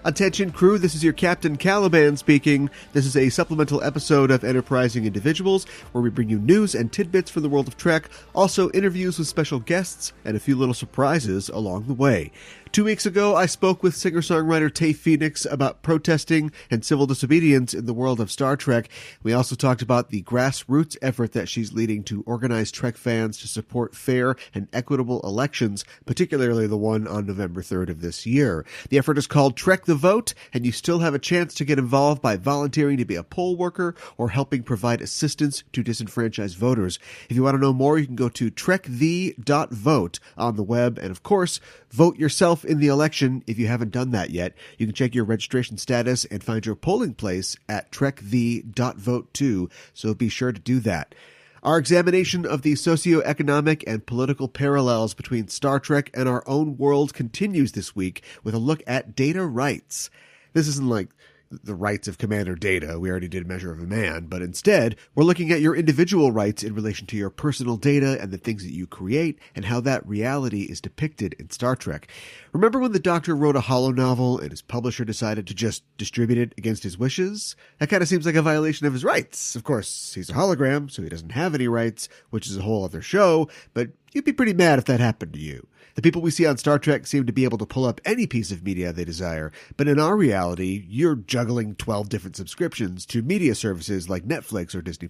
Attention crew, this is your Captain Caliban speaking. This is a supplemental episode of Enterprising Individuals, where we bring you news and tidbits from the world of Trek, also interviews with special guests, and a few little surprises along the way. 2 weeks ago, I spoke with singer-songwriter Tay Phoenix about protesting and civil disobedience in the world of Star Trek. We also talked about the grassroots effort that she's leading to organize Trek fans to support fair and equitable elections, particularly the one on November 3rd of this year. The effort is called Trek the Vote, and you still have a chance to get involved by volunteering to be a poll worker or helping provide assistance to disenfranchised voters. If you want to know more, you can go to trekthee.vote on the web, and of course, vote yourself in the election if you haven't done that yet. You can check your registration status and find your polling place at trekthee.vote too, so be sure to do that. Our examination of the socioeconomic and political parallels between Star Trek and our own world continues this week with a look at data rights. This isn't like the rights of Commander Data. We already did Measure of a Man, but instead, we're looking at your individual rights in relation to your personal data and the things that you create and how that reality is depicted in Star Trek. Remember when the Doctor wrote a holo novel and his publisher decided to just distribute it against his wishes? That kind of seems like a violation of his rights. Of course, he's a hologram, so he doesn't have any rights, which is a whole other show, but you'd be pretty mad if that happened to you. The people we see on Star Trek seem to be able to pull up any piece of media they desire, but in our reality, you're juggling 12 different subscriptions to media services like Netflix or Disney+.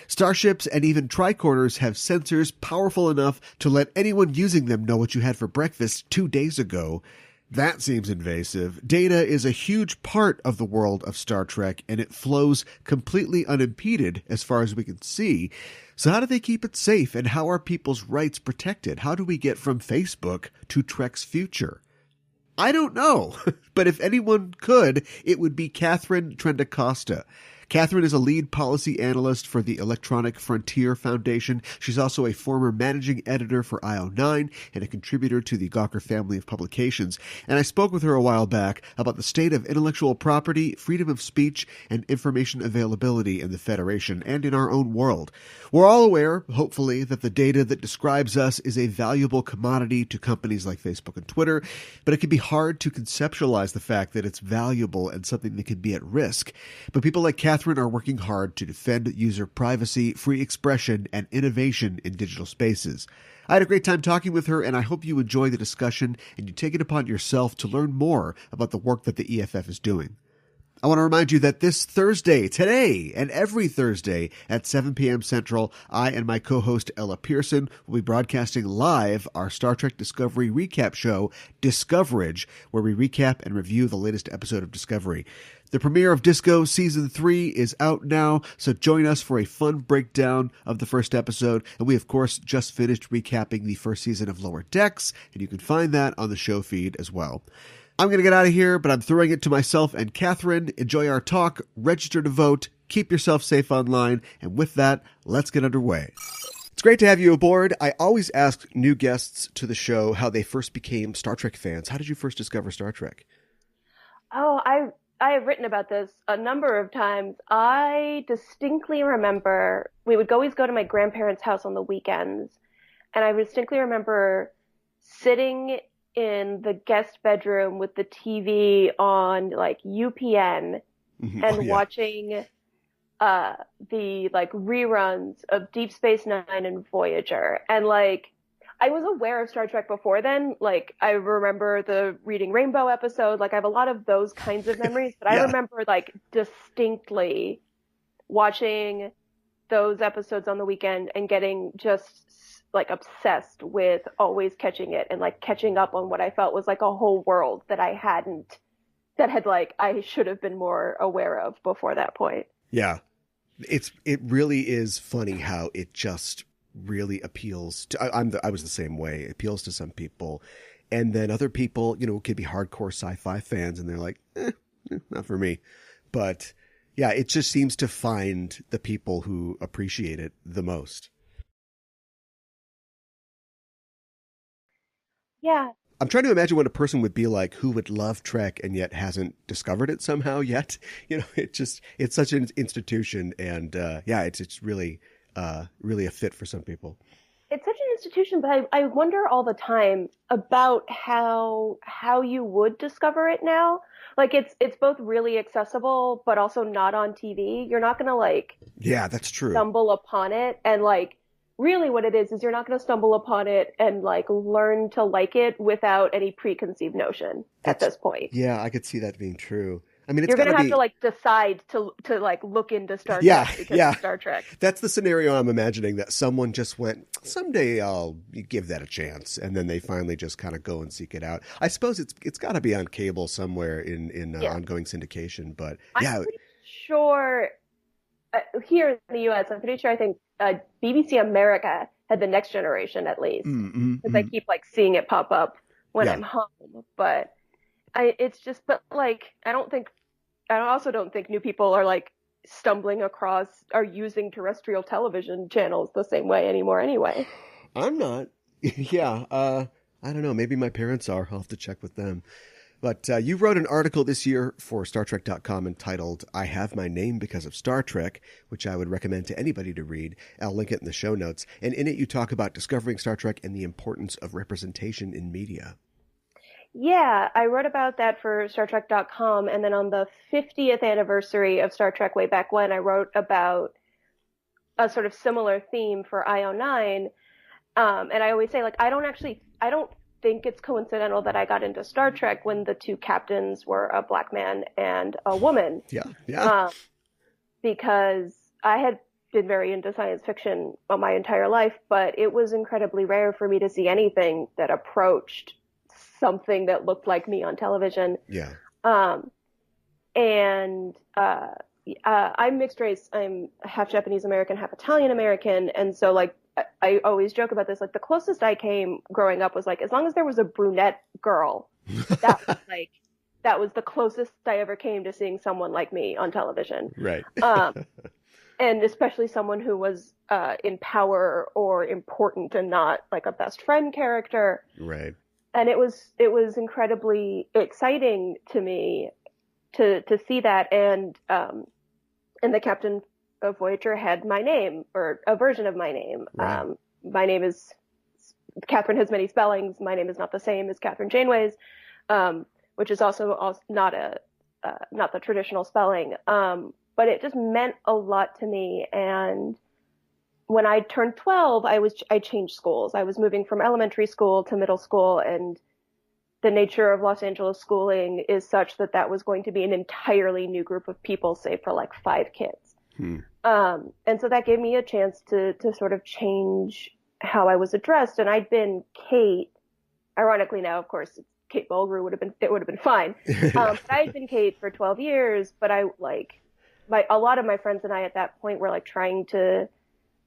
Starships and even tricorders have sensors powerful enough to let anyone using them know what you had for breakfast 2 days ago. That seems invasive. Data is a huge part of the world of Star Trek, and it flows completely unimpeded as far as we can see. So how do they keep it safe, and how are people's rights protected? How do we get from Facebook to Trek's future? I don't know, but if anyone could, it would be Katharine Trendacosta. Katharine is a lead policy analyst for the Electronic Frontier Foundation. She's also a former managing editor for IO9 and a contributor to the Gawker family of publications. And I spoke with her a while back about the state of intellectual property, freedom of speech, and information availability in the Federation and in our own world. We're all aware, hopefully, that the data that describes us is a valuable commodity to companies like Facebook and Twitter, but it can be hard to conceptualize the fact that it's valuable and something that can be at risk. But people like Katharine are working hard to defend user privacy, free expression, and innovation in digital spaces. I had a great time talking with her, and I hope you enjoy the discussion and you take it upon yourself to learn more about the work that the EFF is doing. I want to remind you that this Thursday, today, and every Thursday at 7 p.m. Central, I and my co-host Ella Pearson will be broadcasting live our Star Trek Discovery recap show, Discoverage, where we recap and review the latest episode of Discovery. The premiere of Disco Season 3 is out now, so join us for a fun breakdown of the first episode. And we, of course, just finished recapping the first season of Lower Decks, and you can find that on the show feed as well. I'm going to get out of here, but I'm throwing it to myself and Katharine. Enjoy our talk, register to vote, keep yourself safe online, and with that, let's get underway. It's great to have you aboard. I always ask new guests to the show how they first became Star Trek fans. How did you first discover Star Trek? Oh, I have written about this a number of times. I distinctly remember we would always go to my grandparents' house on the weekends, and I distinctly remember sitting in the guest bedroom with the TV on like UPN and watching the like reruns of Deep Space Nine and Voyager. And like I was aware of Star Trek before then. Like I remember the Reading Rainbow episode. Like I have a lot of those kinds of memories, but I remember like distinctly watching those episodes on the weekend and getting just like obsessed with always catching it and like catching up on what I felt was like a whole world that I should have been more aware of before that point. Yeah. It really is funny how it just really appeals to, I was the same way. It appeals to some people. And then other people, could be hardcore sci-fi fans and they're like, not for me. But yeah, it just seems to find the people who appreciate it the most. Yeah. I'm trying to imagine what a person would be like who would love Trek and yet hasn't discovered it somehow yet. It's such an institution, and it's really a fit for some people. It's such an institution, but I wonder all the time about how you would discover it now. Like it's both really accessible, but also not on TV. You're not gonna like Yeah, that's true. stumble upon it and like really what it is you're not gonna stumble upon it and like learn to like it without any preconceived notion at That's this point. yeah, I could see that being true. I mean, it's You're got to gonna have to be like decide to like look into Star yeah, Trek because yeah. it's Star Trek. That's the scenario I'm imagining that someone just went, someday I'll give that a chance, and then they finally just kind of go and seek it out. I suppose it's got to be on cable somewhere in Yeah. ongoing syndication, but I'm yeah, pretty sure here in the US, I'm pretty sure I think BBC America had the Next Generation at least mm, mm, because I mm. keep like seeing it pop up when Yeah. I'm home. But it's just, but like, I also don't think new people are like stumbling across or using terrestrial television channels the same way anymore anyway. I'm not. Yeah, I don't know. Maybe my parents are. I'll have to check with them. But you wrote an article this year for StarTrek.com entitled I Have My Name Because of Star Trek, which I would recommend to anybody to read. I'll link it in the show notes. And in it, you talk about discovering Star Trek and the importance of representation in media. Yeah, I wrote about that for StarTrek.com, and then on the 50th anniversary of Star Trek way back when, I wrote about a sort of similar theme for IO9. And I always say, like, I don't think it's coincidental that I got into Star Trek when the two captains were a black man and a woman, Yeah, yeah. um, because I had been very into science fiction all my entire life, but it was incredibly rare for me to see anything that approached something that looked like me on television. Yeah. Um, and I'm mixed race. I'm half Japanese American, half Italian American, and so like I always joke about this. Like the closest I came growing up was like as long as there was a brunette girl, that was like that was the closest I ever came to seeing someone like me on television. Right. And especially someone who was in power or important and not like a best friend character. Right. And it was incredibly exciting to me to see that, and the captain of Voyager had my name or a version of my name. Right. My name is Catherine has many spellings. My name is not the same as Catherine Janeway's, which is also not not the traditional spelling. But it just meant a lot to me. And when I turned 12, I changed schools. I was moving from elementary school to middle school, and the nature of Los Angeles schooling is such that that was going to be an entirely new group of people, save for like 5 kids. And so that gave me a chance to sort of change how I was addressed. And I'd been Kate, ironically now, of course, Kate Mulgrew would have been fine. But I'd been Kate for 12 years, but a lot of my friends and I at that point were like trying to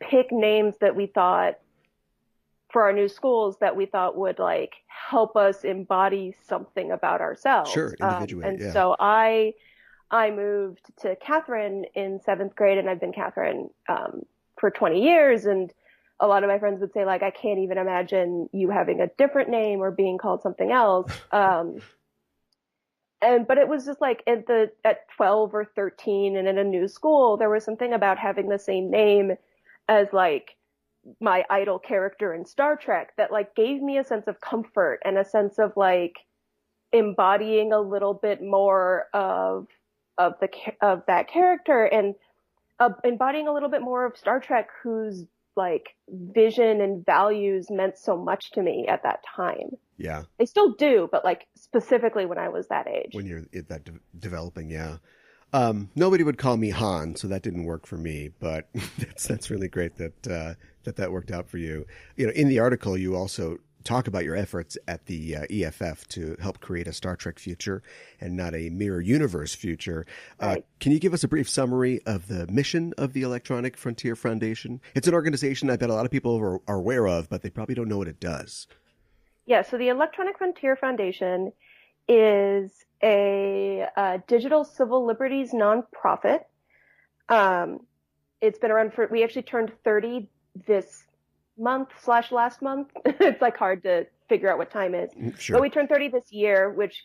pick names that we thought for our new schools that we thought would like help us embody something about ourselves. Sure, individuate. And yeah. so I moved to Catherine in 7th grade, and I've been Catherine for 20 years. And a lot of my friends would say, like, I can't even imagine you having a different name or being called something else. But it was just like at 12 or 13 and in a new school, there was something about having the same name as like my idol character in Star Trek that like gave me a sense of comfort and a sense of like embodying a little bit more of that character, and embodying a little bit more of Star Trek, whose like vision and values meant so much to me at that time. Yeah. They still do, but like specifically when I was that age. When you're at that developing, yeah. Nobody would call me Han, so that didn't work for me. But that's really great that worked out for you. You know, in the article, you also talk about your efforts at the EFF to help create a Star Trek future and not a mirror universe future. Right. Can you give us a brief summary of the mission of the Electronic Frontier Foundation? It's an organization I bet a lot of people are aware of, but they probably don't know what it does. Yeah, so the Electronic Frontier Foundation is a digital civil liberties nonprofit. It's been around we actually turned 30 this month/last month. It's like hard to figure out what time is. Sure. But we turned 30 this year, which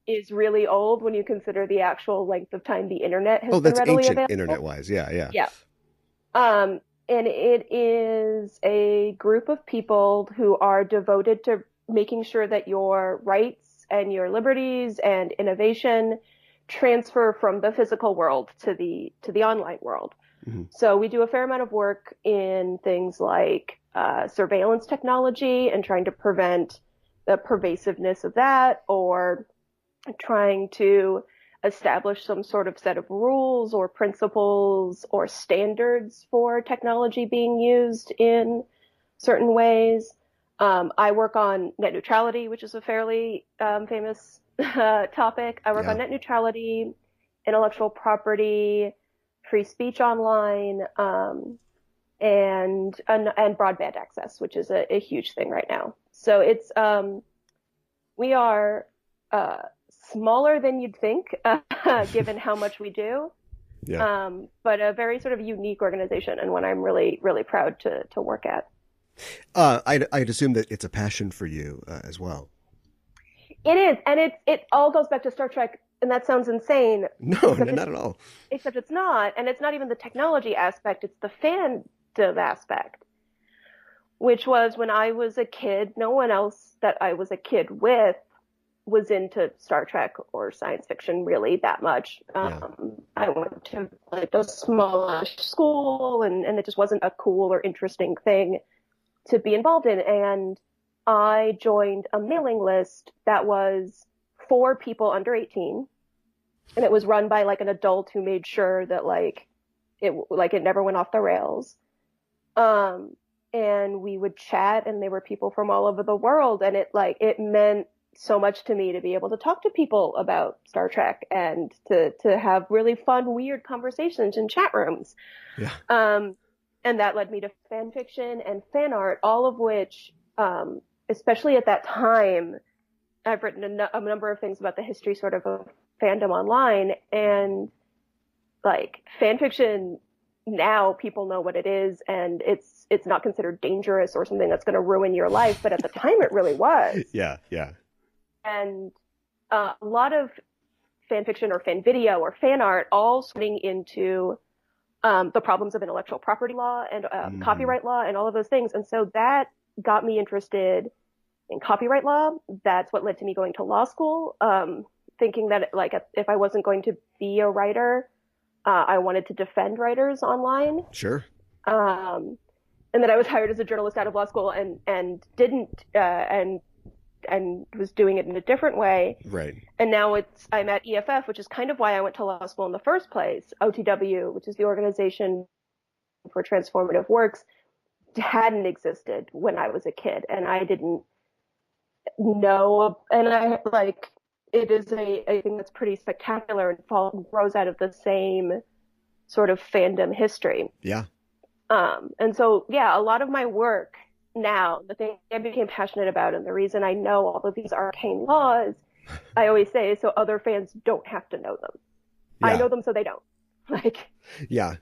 is really old when you consider the actual length of time the internet has been readily ancient available. internet-wise. Yeah. Yeah. And it is a group of people who are devoted to making sure that your rights and your liberties and innovation transfer from the physical world to the online world. Mm-hmm. So we do a fair amount of work in things like surveillance technology and trying to prevent the pervasiveness of that, or trying to establish some sort of set of rules or principles or standards for technology being used in certain ways. I work on net neutrality, which is a fairly famous topic. I work on net neutrality, intellectual property, free speech online, and broadband access, which is a huge thing right now. So it's we are smaller than you'd think, given how much we do. Yeah. But a very sort of unique organization, and one I'm really, really proud to work at. I'd assume that it's a passion for you as well. It is, and it all goes back to Star Trek, and that sounds insane. No, not at all. Except it's not, and it's not even the technology aspect, it's the fandom aspect, which was when I was a kid, no one else that I was a kid with was into Star Trek or science fiction really that much. I went to like a smallish school, and it just wasn't a cool or interesting thing to be involved in. And I joined a mailing list that was for people under 18, and it was run by like an adult who made sure that it never went off the rails. And we would chat, and there were people from all over the world, and it meant so much to me to be able to talk to people about Star Trek and to have really fun, weird conversations in chat rooms. Yeah. And that led me to fan fiction and fan art, all of which, especially at that time, I've written a number of things about the history sort of fandom online, and like fan fiction now people know what it is, and it's not considered dangerous or something that's going to ruin your life. But at the time it really was. Yeah. Yeah. And a lot of fan fiction or fan video or fan art all swing into the problems of intellectual property law and copyright law and all of those things. And so that got me interested in copyright law. That's what led to me going to law school, thinking that if I wasn't going to be a writer, I wanted to defend writers online. Sure. And then I was hired as a journalist out of law school and didn't and was doing it in a different way. Right. And now I'm at EFF, which is kind of why I went to law school in the first place. OTW, which is the Organization for Transformative Works, hadn't existed when I was a kid, and I didn't know. And it is a thing that's pretty spectacular and grows out of the same sort of fandom history. Yeah. And so, a lot of my work now, the thing I became passionate about, and the reason I know all of these arcane laws, I always say, so other fans don't have to know them. Yeah. I know them so they don't. Yeah.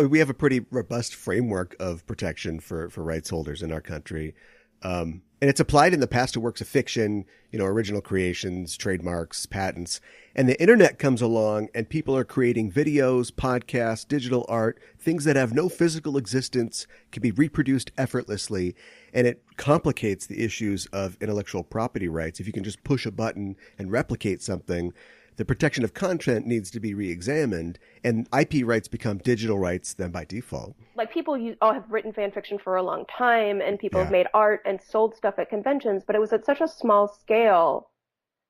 We have a pretty robust framework of protection for rights holders in our country. And it's applied in the past to works of fiction, original creations, trademarks, patents. And the internet comes along, and people are creating videos, podcasts, digital art, things that have no physical existence, can be reproduced effortlessly. And it complicates the issues of intellectual property rights. If you can just push a button and replicate something, the protection of content needs to be re-examined, and IP rights become digital rights then by default. People all have written fan fiction for a long time, and people have made art and sold stuff at conventions, but it was at such a small scale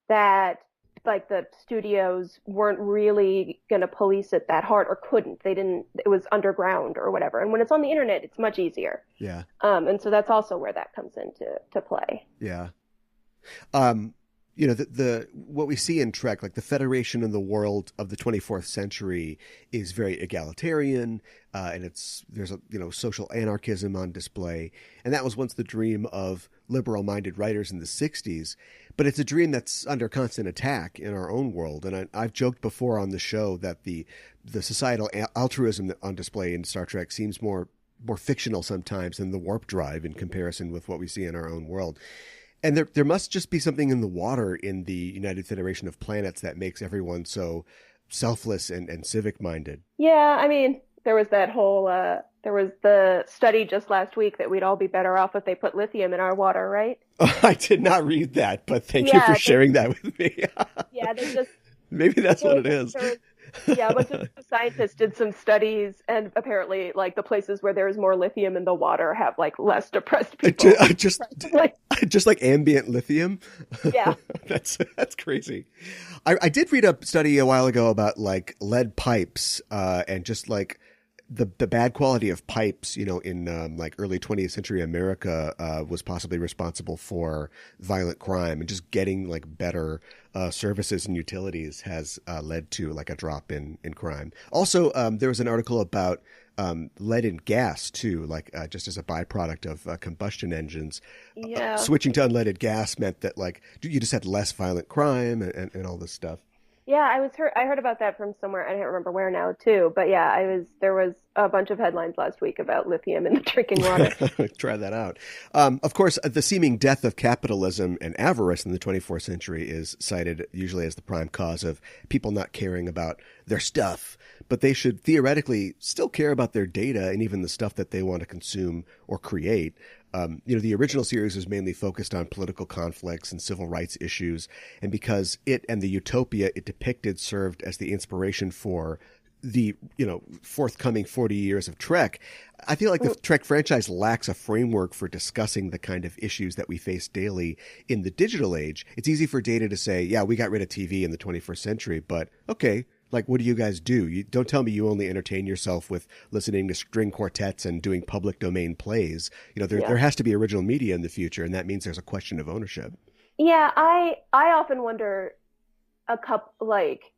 that the studios weren't really going to police it that hard, or couldn't. They didn't. It was underground or whatever. And when it's on the internet, it's much easier. Yeah. And so that's also where that comes into play. Yeah. The what we see in Trek, the Federation in the world of the 24th century is very egalitarian, and there's social anarchism on display. And that was once the dream of liberal-minded writers in the 60s, but it's a dream that's under constant attack in our own world. And I've joked before on the show that the societal altruism on display in Star Trek seems more fictional sometimes than the warp drive in comparison with what we see in our own world. And there must just be something in the water in the United Federation of Planets that makes everyone so selfless and civic-minded. Yeah, I mean, there was that whole There was the study just last week that we'd all be better off if they put lithium in our water, right? I did not read that, but thank you Yeah, for sharing that with me. yeah, they just Maybe that's what it is. yeah, a bunch of scientists did some studies, and apparently, like the places where there is more lithium in the water have like less depressed people. Just like ambient lithium. Yeah, that's crazy. I did read a study a while ago about like lead pipes, and just like the bad quality of pipes, in like early 20th century America, was possibly responsible for violent crime, and just getting like better services and utilities has led to like a drop in crime. Also, there was an article about lead in gas too, like just as a byproduct of combustion engines. yeah. Switching to unleaded gas meant that like you just had less violent crime and all this stuff. Yeah, I heard about that from somewhere. I don't remember where now too, but yeah, there was a bunch of headlines last week about lithium in the drinking water. Try that out. Of course, the seeming death of capitalism and avarice in the 24th century is cited usually as the prime cause of people not caring about their stuff, but they should theoretically still care about their data and even the stuff that they want to consume or create. The original series was mainly focused on political conflicts and civil rights issues, and because it and the utopia it depicted served as the inspiration for the forthcoming 40 years of Trek, I feel like the Trek franchise lacks a framework for discussing the kind of issues that we face daily in the digital age. It's easy for Data to say, yeah, we got rid of TV in the 21st century, but okay, like, what do you guys do? You don't tell me you only entertain yourself with listening to string quartets and doing public domain plays. There has to be original media in the future, and that means there's a question of ownership. Yeah, I often wonder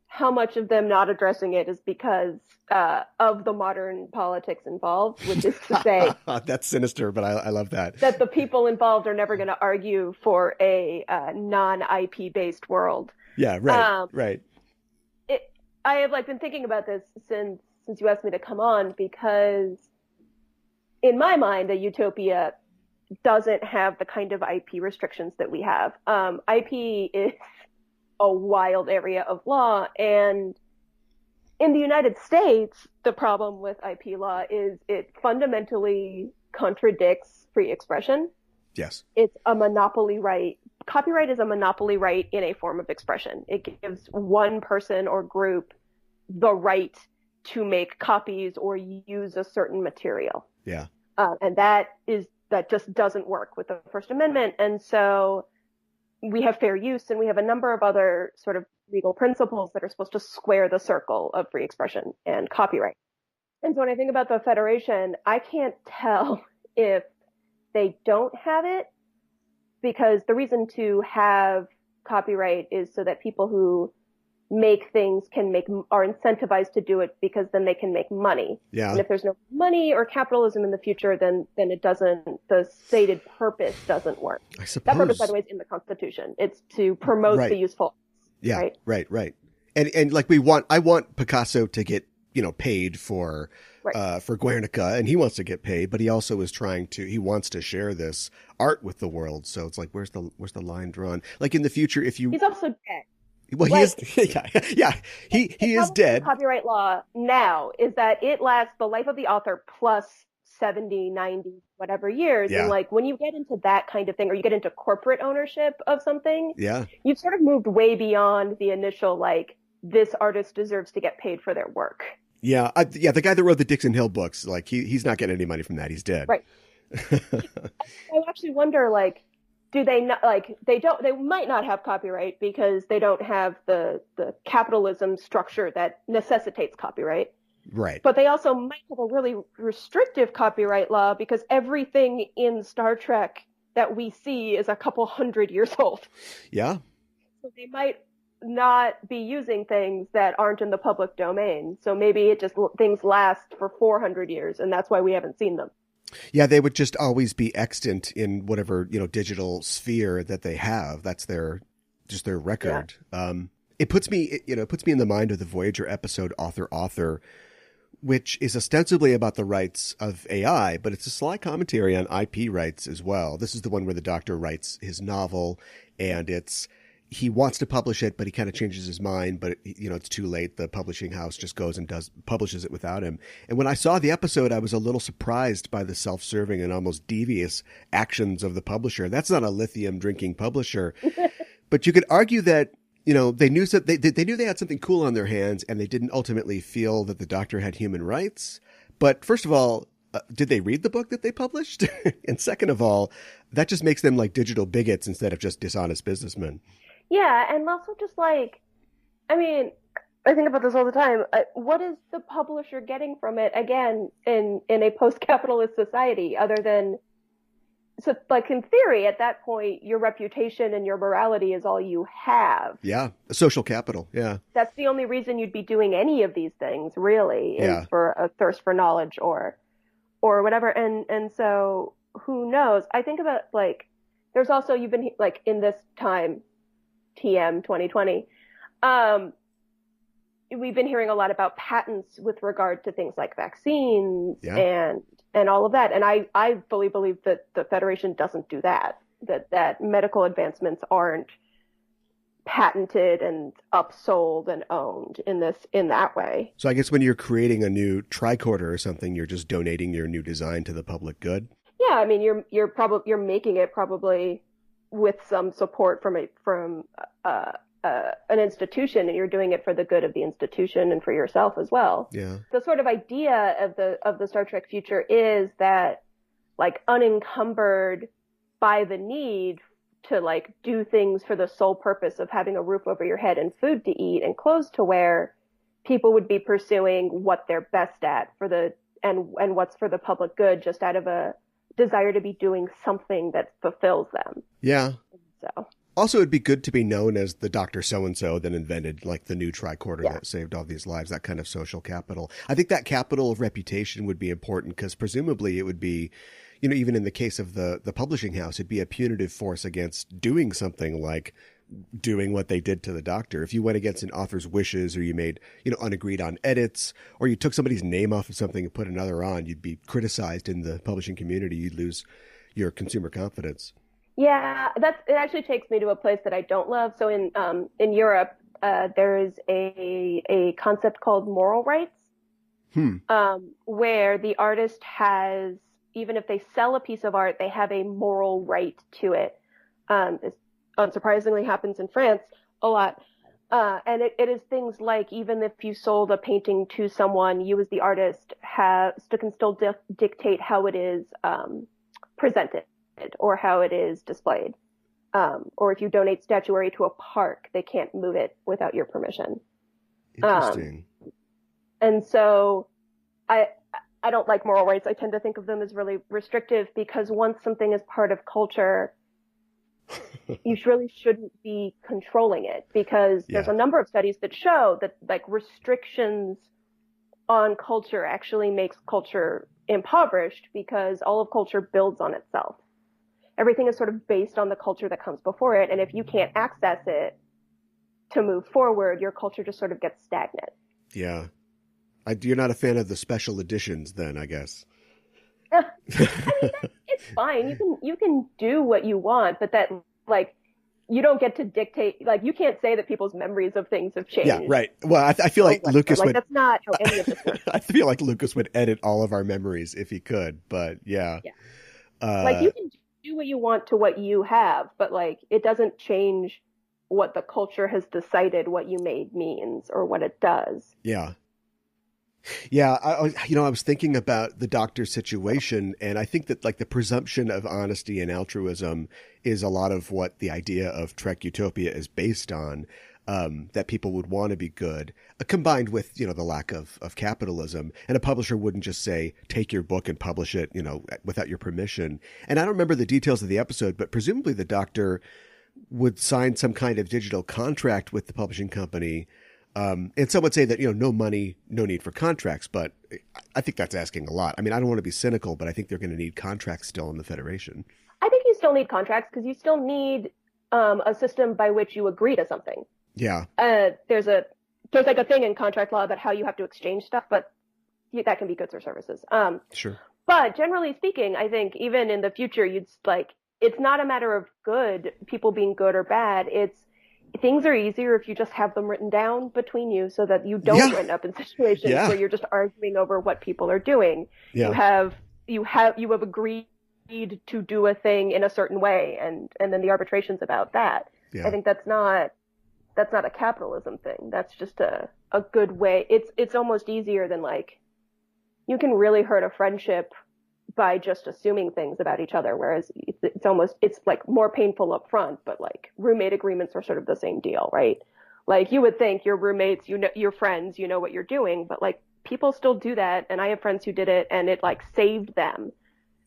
how much of them not addressing it is because of the modern politics involved, which is to say that's sinister, but I love that. That the people involved are never going to argue for a non-IP based world. Yeah, right, right. I have been thinking about this since you asked me to come on, because in my mind, a utopia doesn't have the kind of IP restrictions that we have. IP is a wild area of law, and in the United States, the problem with IP law is it fundamentally contradicts free expression. Yes. It's a monopoly right. Copyright is a monopoly right in a form of expression. It gives one person or group the right to make copies or use a certain material. Yeah. And that just doesn't work with the First Amendment. And so we have fair use, and we have a number of other sort of legal principles that are supposed to square the circle of free expression and copyright. And so when I think about the Federation, I can't tell if they don't have it, because the reason to have copyright is so that people who make things are incentivized to do it, because then they can make money. Yeah. And if there's no money or capitalism in the future, then the stated purpose doesn't work. I suppose that purpose, by the way, is in the Constitution. It's to promote the useful. Yeah. Right. And like I want Picasso to get paid for Guernica, and he wants to get paid, but he also is he wants to share this art with the world. So it's like, where's the line drawn? Like in the future, he's also dead. Well, he is. Yeah. He is dead. Copyright law now is that it lasts the life of the author plus 70, 90, whatever years. Yeah. And when you get into that kind of thing, or you get into corporate ownership of something, yeah, you've sort of moved way beyond the initial, this artist deserves to get paid for their work. Yeah. The guy that wrote the Dixon Hill books, he's not getting any money from that. He's dead. Right. I actually wonder, do they not, they might not have copyright because they don't have the capitalism structure that necessitates copyright. Right. But they also might have a really restrictive copyright law, because everything in Star Trek that we see is a couple 100 years old. Yeah. So they might not be using things that aren't in the public domain. So maybe things last for 400 years, and that's why we haven't seen them. Yeah, they would just always be extant in whatever, digital sphere that they have. That's their record. Yeah. It puts me in the mind of the Voyager episode Author, which is ostensibly about the rights of AI, but it's a sly commentary on IP rights as well. This is the one where the Doctor writes his novel, and it's he wants to publish it, but he kind of changes his mind. But it's too late. The publishing house just goes and publishes it without him. And when I saw the episode, I was a little surprised by the self-serving and almost devious actions of the publisher. That's not a lithium drinking publisher, but you could argue that they knew that they knew they had something cool on their hands, and they didn't ultimately feel that the Doctor had human rights. But first of all, did they read the book that they published? And second of all, that just makes them like digital bigots instead of just dishonest businessmen. Yeah, and also just like, I mean, I think about this all the time. What is the publisher getting from it, again, in a post-capitalist society, other than, so like in theory, at that point, your reputation and your morality is all you have. Yeah, social capital, yeah. That's the only reason you'd be doing any of these things, really, is for a thirst for knowledge or whatever. And so, who knows? I think about, like, there's also, you've been, like, in this time, TM 2020, we've been hearing a lot about patents with regard to things like vaccines and all of that. And I fully believe that the Federation doesn't do that medical advancements aren't patented and upsold and owned in that way. So I guess when you're creating a new tricorder or something, you're just donating your new design to the public good. Yeah, I mean, you're making it probably with some support from an institution, and you're doing it for the good of the institution and for yourself as well. Yeah. The sort of idea of the Star Trek future is that, like, unencumbered by the need to, like, do things for the sole purpose of having a roof over your head and food to eat and clothes to wear, people would be pursuing what they're best at and what's for the public good, just out of a desire to be doing something that fulfills them. Yeah. So. Also, it'd be good to be known as the Dr. So-and-so that invented, like, the new tricorder that saved all these lives, that kind of social capital. I think that capital of reputation would be important because presumably it would be, even in the case of the publishing house, it'd be a punitive force against doing something like doing what they did to the Doctor. If you went against an author's wishes, or you made, unagreed on edits, or you took somebody's name off of something and put another on, you'd be criticized in the publishing community. You'd lose your consumer confidence. Yeah, it actually takes me to a place that I don't love. So in Europe, there is a concept called moral rights, where the artist has, even if they sell a piece of art, they have a moral right to it. This unsurprisingly happens in France a lot. And it is things like, even if you sold a painting to someone, you as the artist can still dictate how it is presented or how it is displayed. Or if you donate statuary to a park, they can't move it without your permission. Interesting. And so I don't like moral rights. I tend to think of them as really restrictive, because once something is part of culture, you really shouldn't be controlling it, because there's a number of studies that show that, like, restrictions on culture actually makes culture impoverished, because all of culture builds on itself. Everything is sort of based on the culture that comes before it. And if you can't access it to move forward, your culture just sort of gets stagnant. Yeah. You're not a fan of the special editions then, I guess. I mean, it's fine. You can do what you want, but that, like, you don't get to dictate. Like, you can't say that people's memories of things have changed. Yeah, right. Well, I feel like Lucas would. That's not how any of this works. I feel like Lucas would edit all of our memories if he could, but yeah. Like, you can do what you want to what you have, but, like, it doesn't change what the culture has decided what you made means or what it does. Yeah. Yeah, I was thinking about the Doctor's situation, and I think that, like, the presumption of honesty and altruism is a lot of what the idea of Trek Utopia is based on, that people would want to be good, combined with, the lack of capitalism. And a publisher wouldn't just say, take your book and publish it, without your permission. And I don't remember the details of the episode, but presumably the Doctor would sign some kind of digital contract with the publishing company. And some would say that, no money, no need for contracts, but I think that's asking a lot. I mean, I don't want to be cynical, but I think they're going to need contracts still in the Federation. I think you still need contracts, because you still need a system by which you agree to something. Yeah. There's like a thing in contract law about how you have to exchange stuff, but that can be goods or services. Sure. But generally speaking, I think even in the future, it's not a matter of people being good or bad. It's things are easier if you just have them written down between you so that you don't Yeah. end up in situations Yeah. where you're just arguing over what people are doing. You Yeah. have you have agreed to do a thing in a certain way, and then the arbitration's about that. I Yeah. think that's not a capitalism thing. That's just a good way. It's almost easier than like you can really hurt a friendship by just assuming things about each other, whereas it's like more painful up front, but like roommate agreements are sort of the same deal, right? Like you would think your roommates, you know, your friends, you know what you're doing, but like people still do that, and I have friends who did it, and it like saved them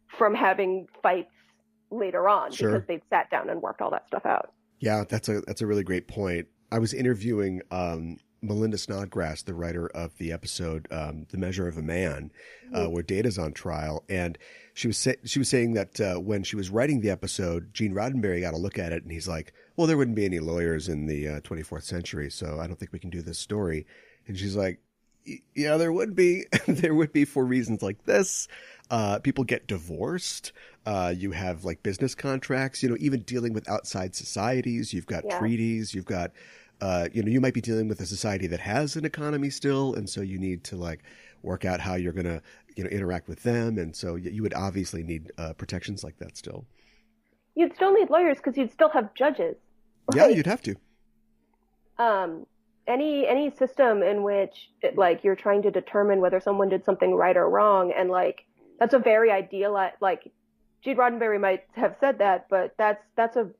from having fights later on because Sure. they'd sat down and worked all that stuff out. Yeah, that's a really great point. I was interviewing Melinda Snodgrass, the writer of the episode "The Measure of a Man," Mm-hmm. where Data's on trial, and she was saying that when she was writing the episode, Gene Roddenberry got a look at it, and he's like, "Well, there wouldn't be any lawyers in the 24th century, so I don't think we can do this story." And she's like, "Yeah, there would be. There would be for reasons like this. People get divorced." You have like business contracts, even dealing with outside societies. You've got Yeah. treaties. You've got, you might be dealing with a society that has an economy still. And so you need to like work out how you're going to, interact with them. And so you would obviously need protections like that still. You'd still need lawyers because you'd still have judges, Yeah, right? you'd have to. Um, any system in which like you're trying to determine whether someone did something right or wrong, and like that's a very ideal like Gene Roddenberry might have said that, but that's a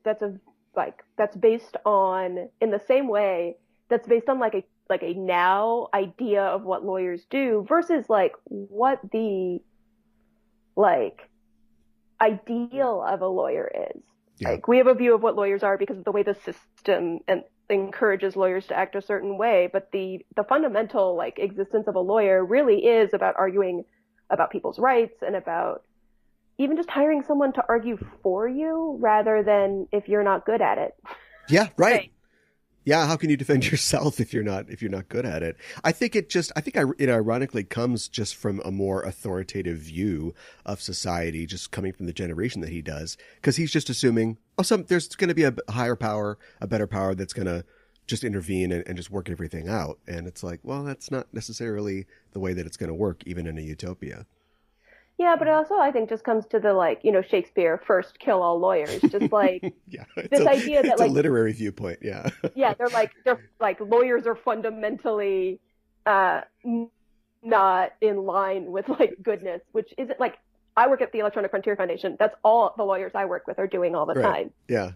like that's based on in the same way that's based on like a now idea of what lawyers do versus like what the like ideal of a lawyer is. Yeah. Like we have a view of what lawyers are because of the way the system and encourages lawyers to act a certain way, but the fundamental like existence of a lawyer really is about arguing about people's rights and about even just hiring someone to argue for you rather than if you're not good at it. Yeah. Right. Right. Yeah, how can you defend yourself if you're not good at it? It ironically comes just from a more authoritative view of society, just coming from the generation that he does, because he's just assuming there's going to be a higher power, a better power that's going to just intervene and just work everything out. And it's like, well, that's not necessarily the way that it's going to work, even in a utopia. Yeah, but it also I think just comes to the like, Shakespeare first kill all lawyers. Just like Yeah, this idea that it's a like literary viewpoint. Yeah, yeah, they're like lawyers are fundamentally uh not in line with like goodness, which isn't like I work at the Electronic Frontier Foundation. That's all the lawyers I work with are doing all the right. time. Yeah,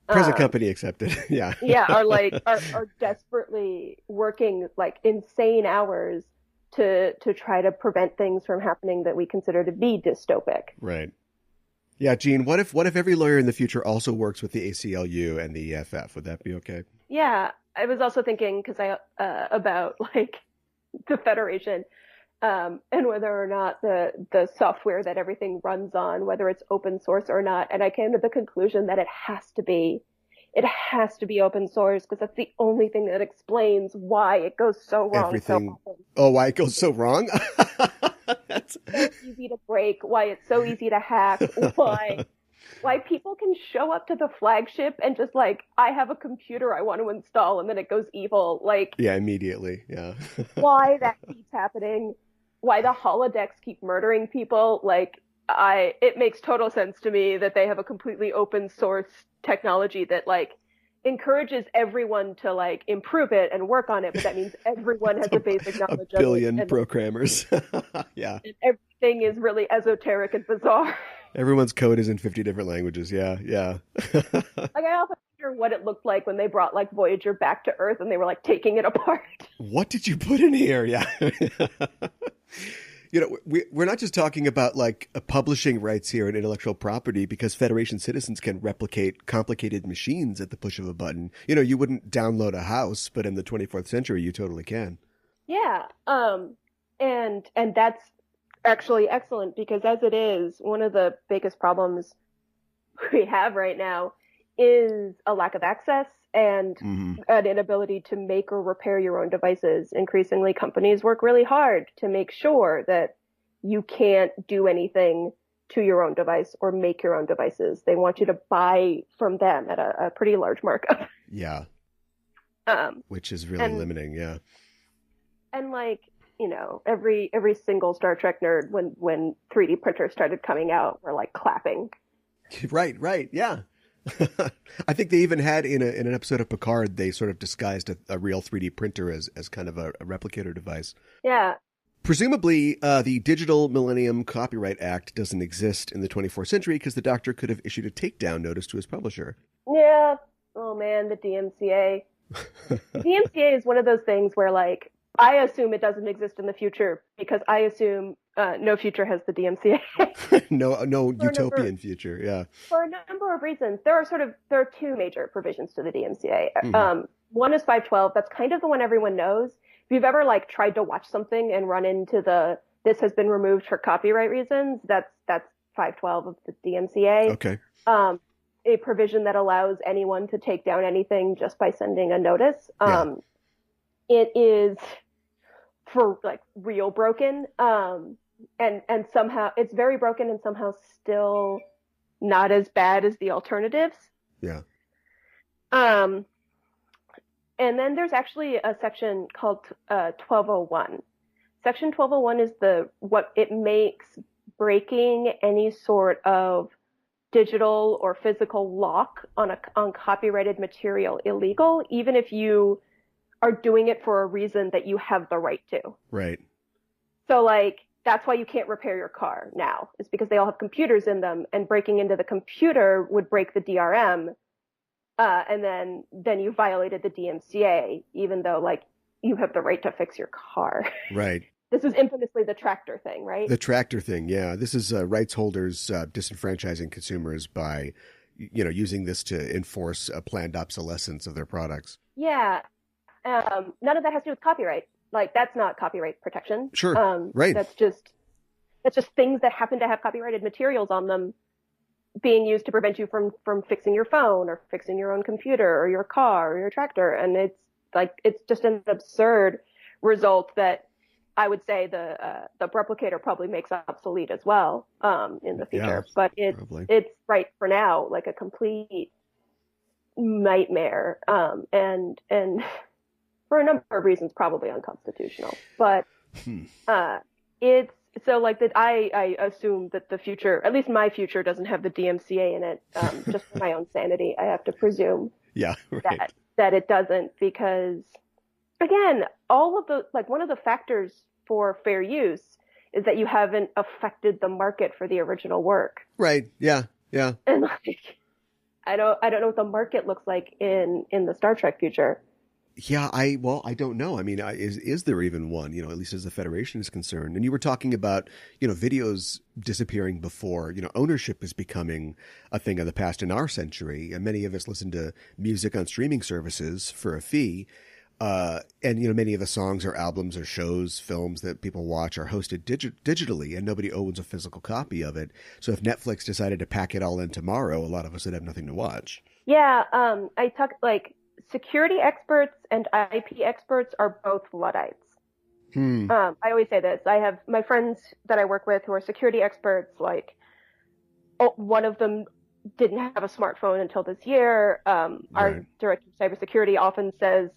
present Um, company accepted. Yeah, yeah, are desperately working like insane hours to try to prevent things from happening that we consider to be dystopic. right. Yeah, Gene, what if every lawyer in the future also works with the ACLU and the EFF? Would that be okay? Yeah, I was also thinking because I about like the Federation and whether or not the software that everything runs on, whether it's open source or not, and I came to the conclusion that it has to be. It has to be open source because that's the only thing that explains why it goes so wrong so Everything. often. Oh, why it goes so wrong? That's So easy to break, why it's so easy to hack, why people can show up to the flagship and just like, I have a computer I want to install and then it goes evil. Like, yeah, immediately. Yeah. why that keeps happening, why the holodecks keep murdering people. Like, it makes total sense to me that they have a completely open source technology that like encourages everyone to like improve it and work on it, but that means everyone has a basic A knowledge of billion it, and, programmers. Yeah. and everything is really esoteric and bizarre. Everyone's code is in 50 different languages. Yeah. Yeah. Like I often wonder what it looked like when they brought like Voyager back to Earth and they were like taking it apart. What did you put in here? Yeah. We're not just talking about like publishing rights here and intellectual property because Federation citizens can replicate complicated machines at the push of a button. You wouldn't download a house, but in the 24th century, you totally can. Yeah. And that's actually excellent because as it is, one of the biggest problems we have right now is a lack of access and an inability to make or repair your own devices. Increasingly, companies work really hard to make sure that you can't do anything to your own device or make your own devices. They want you to buy from them at a pretty large markup. Yeah. Which is really limiting, yeah. And like, every single Star Trek nerd when 3D printers started coming out were like clapping. Right, yeah. I think they even had in an episode of Picard, they sort of disguised a real 3D printer as kind of a replicator device. Yeah. Presumably, the Digital Millennium Copyright Act doesn't exist in the 24th century because the Doctor could have issued a takedown notice to his publisher. Yeah. Oh man, the DMCA. The DMCA is one of those things where, like, I assume it doesn't exist in the future because I assume no future has the DMCA. no utopian future, yeah. For a number of reasons. There are two major provisions to the DMCA. Mm-hmm. One is 512. That's kind of the one everyone knows. If you've ever like tried to watch something and run into this has been removed for copyright reasons, that's 512 of the DMCA. Okay. A provision that allows anyone to take down anything just by sending a notice. It is for like real broken. And somehow it's very broken and somehow still not as bad as the alternatives. Yeah. And then there's actually a section called 1201. Section 1201 is what it makes breaking any sort of digital or physical lock on copyrighted material illegal, even if you are doing it for a reason that you have the right to. Right. So like that's why you can't repair your car now, is because they all have computers in them, and breaking into the computer would break the DRM. And then you violated the DMCA, even though like you have the right to fix your car. Right. This is infamously the tractor thing, right? The tractor thing, yeah. This is rights holders disenfranchising consumers by, using this to enforce a planned obsolescence of their products. Yeah. None of that has to do with copyright. Like that's not copyright protection. Sure. Right. That's just things that happen to have copyrighted materials on them being used to prevent you from fixing your phone or fixing your own computer or your car or your tractor. And it's just an absurd result that I would say the replicator probably makes obsolete as well in the future. Yeah, but it's right for now like a complete nightmare and for a number of reasons probably unconstitutional. But it's so like that. I assume that the future, at least my future, doesn't have the DMCA in it. Just for my own sanity, I have to presume. Yeah, right. that it doesn't, because again, all of the one of the factors for fair use is that you haven't affected the market for the original work. Right. Yeah. Yeah. And I don't know what the market looks like in the Star Trek future. Yeah, I don't know. I mean, is there even one, at least as the Federation is concerned? And you were talking about, videos disappearing before, ownership is becoming a thing of the past in our century. And many of us listen to music on streaming services for a fee. And, many of the songs or albums or shows, films that people watch are hosted digitally, and nobody owns a physical copy of it. So if Netflix decided to pack it all in tomorrow, a lot of us would have nothing to watch. Yeah. I talk security experts and IP experts are both Luddites. I always say this. I have my friends that I work with who are security experts. One of them didn't have a smartphone until this year. Our director of cybersecurity often says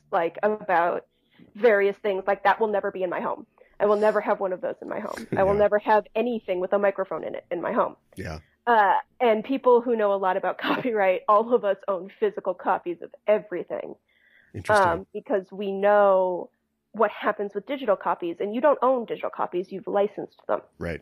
about various things that will never be in my home. I will never have one of those in my home. I will never have anything with a microphone in it in my home. Yeah. And people who know a lot about copyright, all of us own physical copies of everything. Interesting. Because we know what happens with digital copies, and you don't own digital copies, you've licensed them. Right.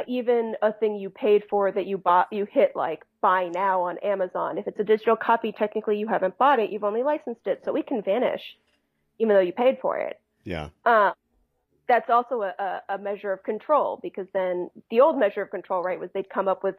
Even a thing you paid for that you bought, you hit buy now on Amazon. If it's a digital copy, technically you haven't bought it, you've only licensed it, so it can vanish, even though you paid for it. Yeah. That's also a measure of control, because then the old measure of control, right, was they'd come up with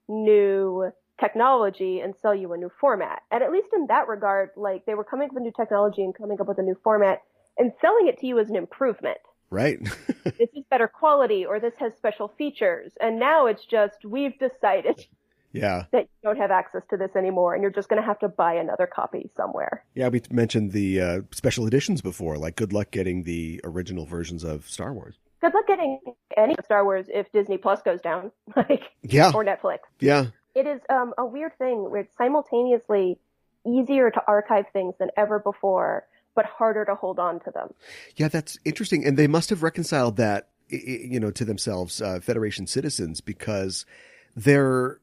new technology and sell you a new format. And at least in that regard, they were coming up with new technology and coming up with a new format and selling it to you as an improvement. Right. This is better quality, or this has special features. And now it's just, we've decided that you don't have access to this anymore, and you're just going to have to buy another copy somewhere. Yeah, we mentioned the special editions before. Good luck getting the original versions of Star Wars. Good luck getting any Star Wars if Disney Plus goes down, or Netflix. Yeah. It is a weird thing where simultaneously easier to archive things than ever before, but harder to hold on to them. Yeah, that's interesting. And they must have reconciled that, to themselves, Federation citizens, because they're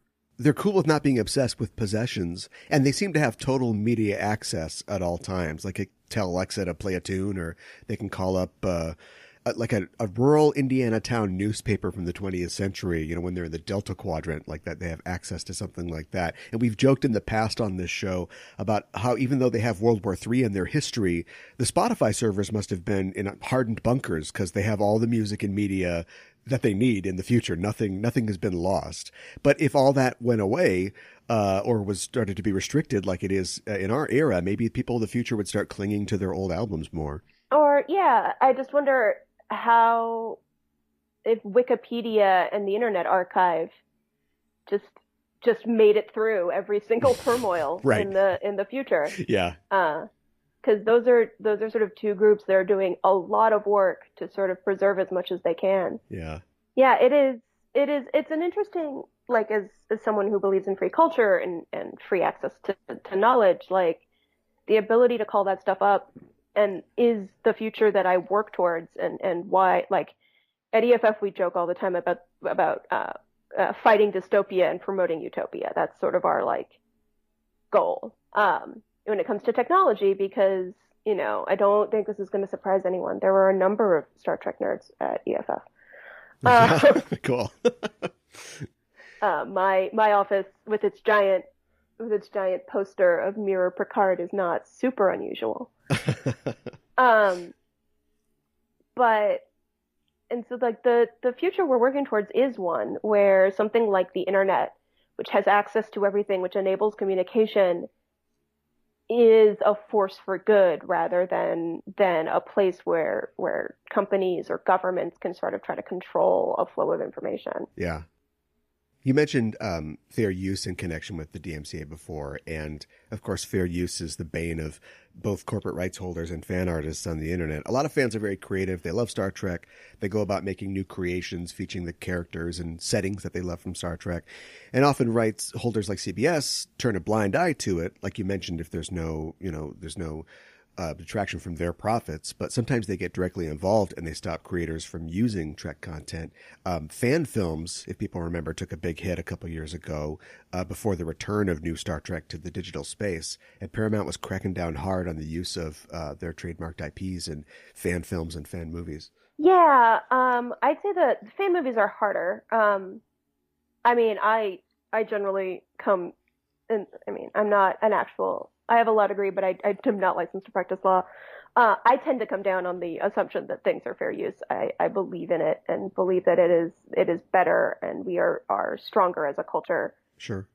cool with not being obsessed with possessions, and they seem to have total media access at all times. Like, tell Alexa to play a tune, or they can call up like a rural Indiana town newspaper from the 20th century, when they're in the Delta Quadrant like that, they have access to something like that. And we've joked in the past on this show about how even though they have World War III in their history, the Spotify servers must have been in hardened bunkers because they have all the music and media that they need in the future. Nothing has been lost. But if all that went away, or was started to be restricted like it is in our era, maybe people in the future would start clinging to their old albums more. Or, yeah, I just wonder how, if Wikipedia and the Internet Archive just made it through every single turmoil right. in the future. Yeah. Because those are sort of two groups that are doing a lot of work to sort of preserve as much as they can. Yeah. Yeah, it's an interesting, like, as someone who believes in free culture and free access to knowledge, like, the ability to call that stuff up and is the future that I work towards, and why, like, at EFF we joke all the time about fighting dystopia and promoting utopia. That's sort of our, like, goal when it comes to technology, because I don't think this is going to surprise anyone. There were a number of Star Trek nerds at EFF. Cool. My office with its giant poster of Mirror Picard is not super unusual. And so, like, the future we're working towards is one where something like the internet, which has access to everything, which enables communication, is a force for good rather than a place where companies or governments can sort of try to control a flow of information. Yeah. You mentioned fair use in connection with the DMCA before, and of course, fair use is the bane of both corporate rights holders and fan artists on the internet. A lot of fans are very creative. They love Star Trek. They go about making new creations featuring the characters and settings that they love from Star Trek. And often rights holders like CBS turn a blind eye to it, like you mentioned, if there's no detraction from their profits, but sometimes they get directly involved and they stop creators from using Trek content. Fan films, if people remember, took a big hit a couple years ago before the return of new Star Trek to the digital space, and Paramount was cracking down hard on the use of their trademarked IPs in fan films and fan movies. Yeah, I'd say that fan movies are harder. I mean, I generally come, and I mean, I'm not an actual. I have a law degree, but I am not licensed to practice law. I tend to come down on the assumption that things are fair use. I believe in it and believe that it is better, and we are stronger as a culture. Sure.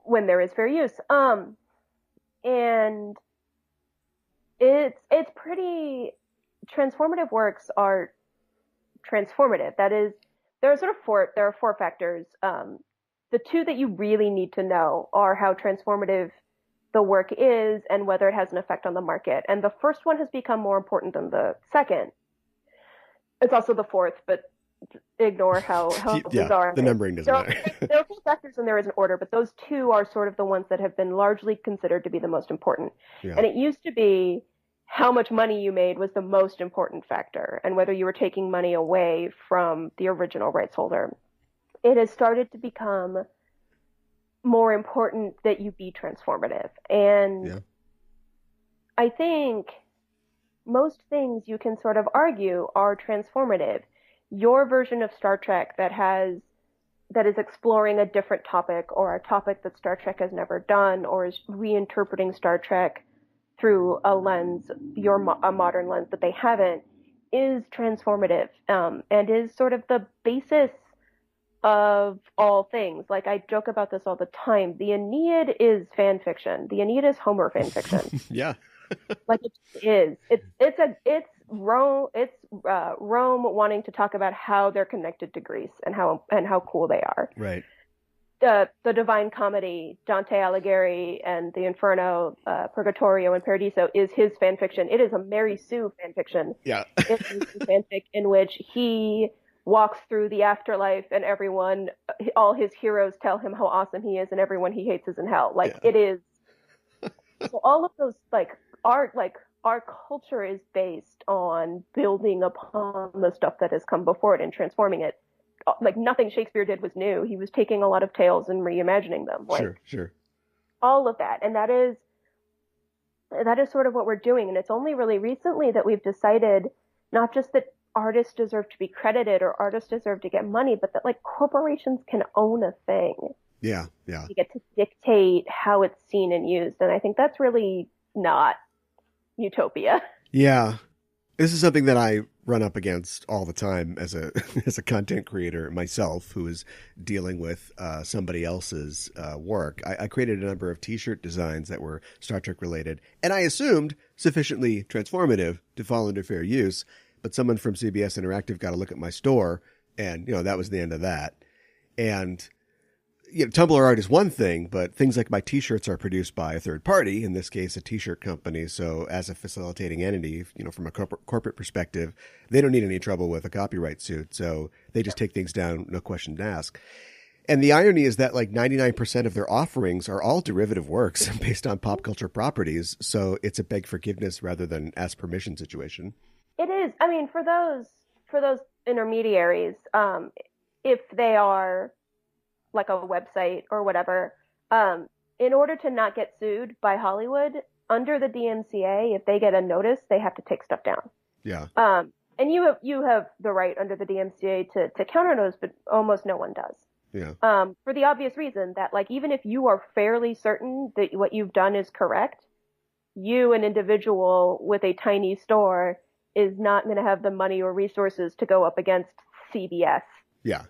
When there is fair use. And it's pretty, transformative works are transformative. That is, there are four factors. The two that you really need to know are how transformative the work is and whether it has an effect on the market. And the first one has become more important than the second. It's also the fourth, but ignore how bizarre. The numbering doesn't matter. There are four factors and there is an order, but those two are sort of the ones that have been largely considered to be the most important. Yeah. And it used to be how much money you made was the most important factor, and whether you were taking money away from the original rights holder. It has started to become more important that you be transformative. And I think most things you can sort of argue are transformative. Your version of Star Trek that is exploring a different topic, or a topic that Star Trek has never done, or is reinterpreting Star Trek through a lens, a modern lens that they haven't, is transformative, and is sort of the basis of all things. Like, I joke about this all the time. The Aeneid is fan fiction. The Aeneid is Homer fan fiction. Yeah. Like, it is. It's Rome. It's Rome wanting to talk about how they're connected to Greece and how cool they are. Right. The Divine Comedy, Dante Alighieri and the Inferno, Purgatorio and Paradiso, is his fan fiction. It is a Mary Sue fan fiction. Yeah. It is a fanfic in which he walks through the afterlife and all his heroes tell him how awesome he is, and everyone he hates is in hell. Like, it is So all of those our culture is based on building upon the stuff that has come before it and transforming it. Like nothing Shakespeare did was new. He was taking a lot of tales and reimagining them. Like Sure. all of that. And that is sort of what we're doing. And it's only really recently that we've decided not just that artists deserve to be credited or artists deserve to get money, but that like corporations can own a thing. Yeah. You get to dictate how it's seen and used. And I think that's really not utopia. Yeah. This is something that I run up against all the time as a as a content creator myself who is dealing with somebody else's work. I created a number of T-shirt designs that were Star Trek related, and I assumed sufficiently transformative to fall under fair use. But someone from CBS Interactive got a look at my store, and that was the end of that. And Tumblr art is one thing, but things like my T-shirts are produced by a third party, in this case, a T-shirt company. So as a facilitating entity, from a corporate perspective, they don't need any trouble with a copyright suit. So they just take things down, no question asked. And the irony is that like 99% of their offerings are all derivative works based on pop culture properties. So it's a beg forgiveness rather than ask permission situation. It is. I mean, for those intermediaries, if they are like a website or whatever, in order to not get sued by Hollywood under the DMCA, if they get a notice, they have to take stuff down. Yeah. And you have the right under the DMCA to counter those, but almost no one does. Yeah. For the obvious reason that like even if you are fairly certain that what you've done is correct, you, an individual with a tiny store, is not going to have the money or resources to go up against CBS. Yeah.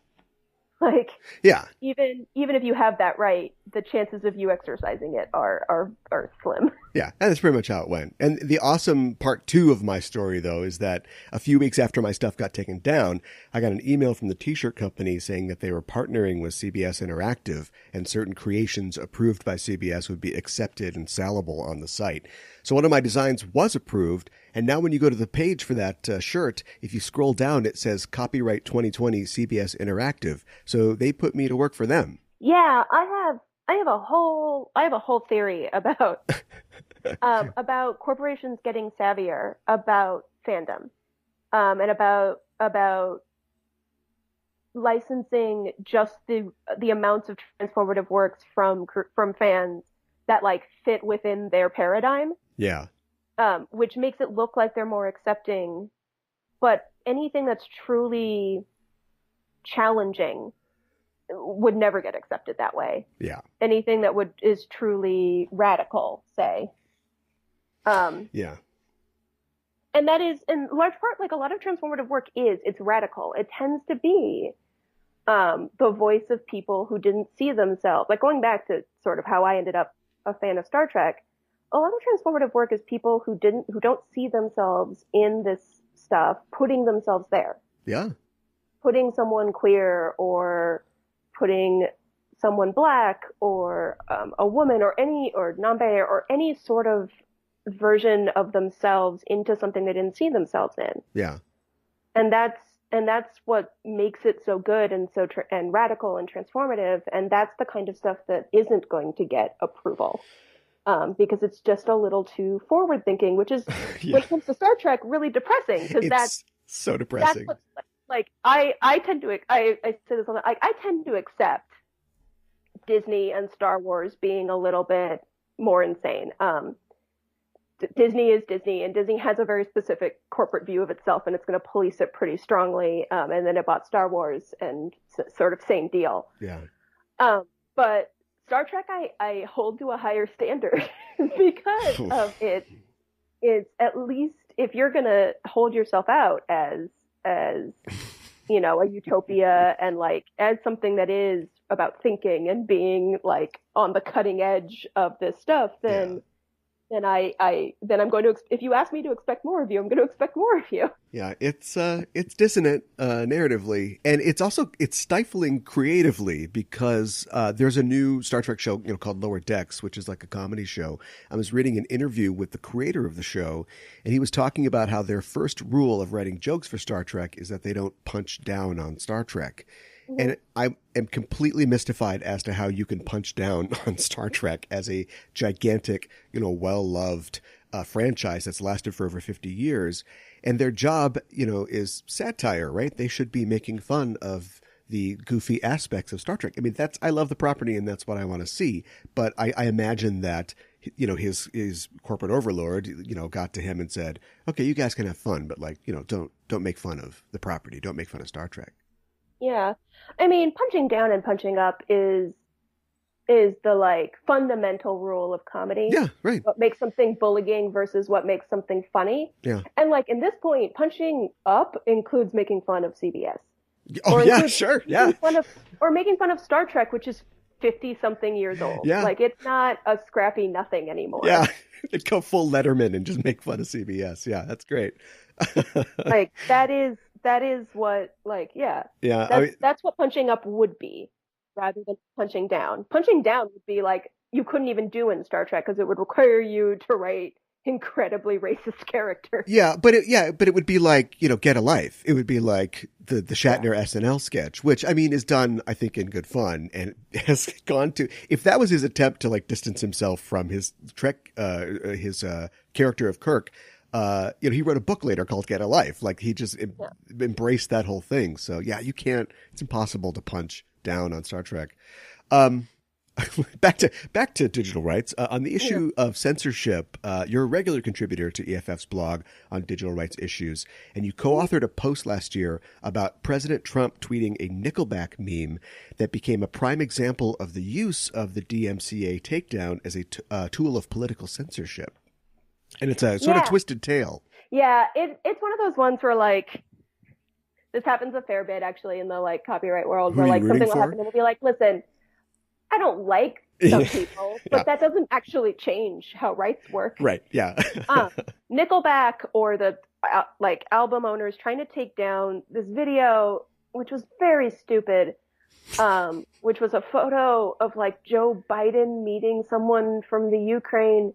Like, yeah, even if you have that right, the chances of you exercising it are slim. Yeah, and that's pretty much how it went. And the awesome part 2 of my story, though, is that a few weeks after my stuff got taken down, I got an email from the T-shirt company saying that they were partnering with CBS Interactive and certain creations approved by CBS would be accepted and sellable on the site. So one of my designs was approved, and now when you go to the page for that shirt, if you scroll down, it says Copyright 2020 CBS Interactive. So they put me to work for them. Yeah, I have a whole theory about about corporations getting savvier about fandom, and about licensing just the amounts of transformative works from fans that like fit within their paradigm. Yeah. Which makes it look like they're more accepting, but anything that's truly challenging would never get accepted that way. Yeah. Anything that is truly radical, say. Yeah. And that is, in large part, like a lot of transformative work it's radical. It tends to be the voice of people who didn't see themselves. Like going back to sort of how I ended up a fan of Star Trek, a lot of transformative work is people who don't see themselves in this stuff, putting themselves there. Yeah. Putting someone queer or putting someone black or a woman or non-binary or any sort of version of themselves into something they didn't see themselves in. Yeah. And that's what makes it so good and so and radical and transformative. And that's the kind of stuff that isn't going to get approval. Because it's just a little too forward thinking, which is when it comes to Star Trek really depressing. Because that's so depressing. That's like I tend to I say this all the time. I tend to accept Disney and Star Wars being a little bit more insane. Disney is Disney, and Disney has a very specific corporate view of itself, and it's going to police it pretty strongly. And then it bought Star Wars, and sort of same deal. Yeah. But Star Trek, I hold to a higher standard because of it. It's at least if you're going to hold yourself out as a utopia and like as something that is about thinking and being like on the cutting edge of this stuff, then I'm going to, if you ask me to expect more of you, I'm going to expect more of you. Yeah, it's dissonant narratively, and it's stifling creatively because there's a new Star Trek show called Lower Decks, which is like a comedy show. I was reading an interview with the creator of the show, and he was talking about how their first rule of writing jokes for Star Trek is that they don't punch down on Star Trek. And I am completely mystified as to how you can punch down on Star Trek as a gigantic, well-loved franchise that's lasted for over 50 years. And their job, is satire, right? They should be making fun of the goofy aspects of Star Trek. I mean, I love the property and that's what I want to see. But I imagine that, his corporate overlord, got to him and said, okay, you guys can have fun, but don't make fun of the property. Don't make fun of Star Trek. Yeah. I mean, punching down and punching up is the fundamental rule of comedy. Yeah, right. What makes something bullying versus what makes something funny. Yeah. And in this point, punching up includes making fun of CBS. Oh, yeah, sure. Yeah. Making fun of Star Trek, which is 50 something years old. Yeah. It's not a scrappy nothing anymore. Yeah. They'd go full Letterman and just make fun of CBS. Yeah, that's great. That is what, yeah. Yeah. That's what punching up would be rather than punching down. Punching down would be you couldn't even do in Star Trek because it would require you to write incredibly racist characters. Yeah, but it would be Get a Life. It would be like the Shatner SNL sketch, which is done, I think, in good fun, and has gone to, if that was his attempt to distance himself from his Trek, his character of Kirk. He wrote a book later called Get a Life. He just embraced that whole thing. So yeah, it's impossible to punch down on Star Trek. Back to digital rights. On the issue of censorship, you're a regular contributor to EFF's blog on digital rights issues, and you co-authored a post last year about President Trump tweeting a Nickelback meme that became a prime example of the use of the DMCA takedown as a tool of political censorship. And it's a sort of twisted tale. Yeah, it's one of those ones where this happens a fair bit actually in the copyright world, where something will happen and we'll be like, listen, I don't like some people, but that doesn't actually change how rights work. Right. Yeah. Nickelback or the album owners trying to take down this video, which was very stupid, which was a photo of Joe Biden meeting someone from the Ukraine.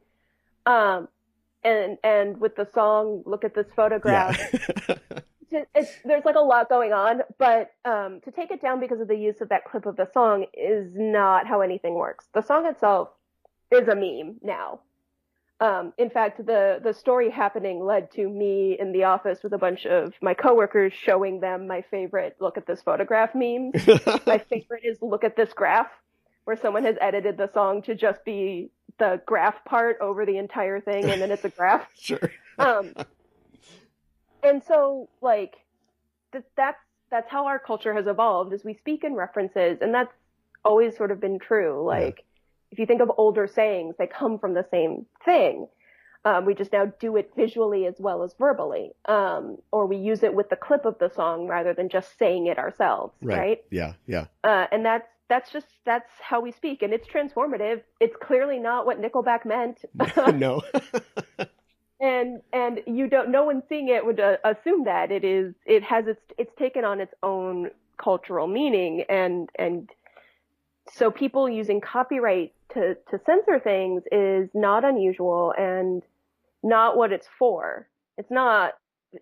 And with the song, look at this photograph. Yeah. There's a lot going on, but to take it down because of the use of that clip of the song is not how anything works. The song itself is a meme now. In fact, the story happening led to me in the office with a bunch of my coworkers showing them my favorite look at this photograph memes. My favorite is look at this graph, where someone has edited the song to just be the graph part over the entire thing, and then it's a graph. Sure. And so that's how our culture has evolved, is we speak in references, and that's always sort of been true. If you think of older sayings, they come from the same thing. We just now do it visually as well as verbally, or we use it with the clip of the song rather than just saying it ourselves. Right? Yeah. Yeah. And that's how we speak, and it's transformative. It's clearly not what Nickelback meant. No. And no one seeing it would assume that it's taken on its own cultural meaning, and so people using copyright to censor things is not unusual and not what it's for. It's not,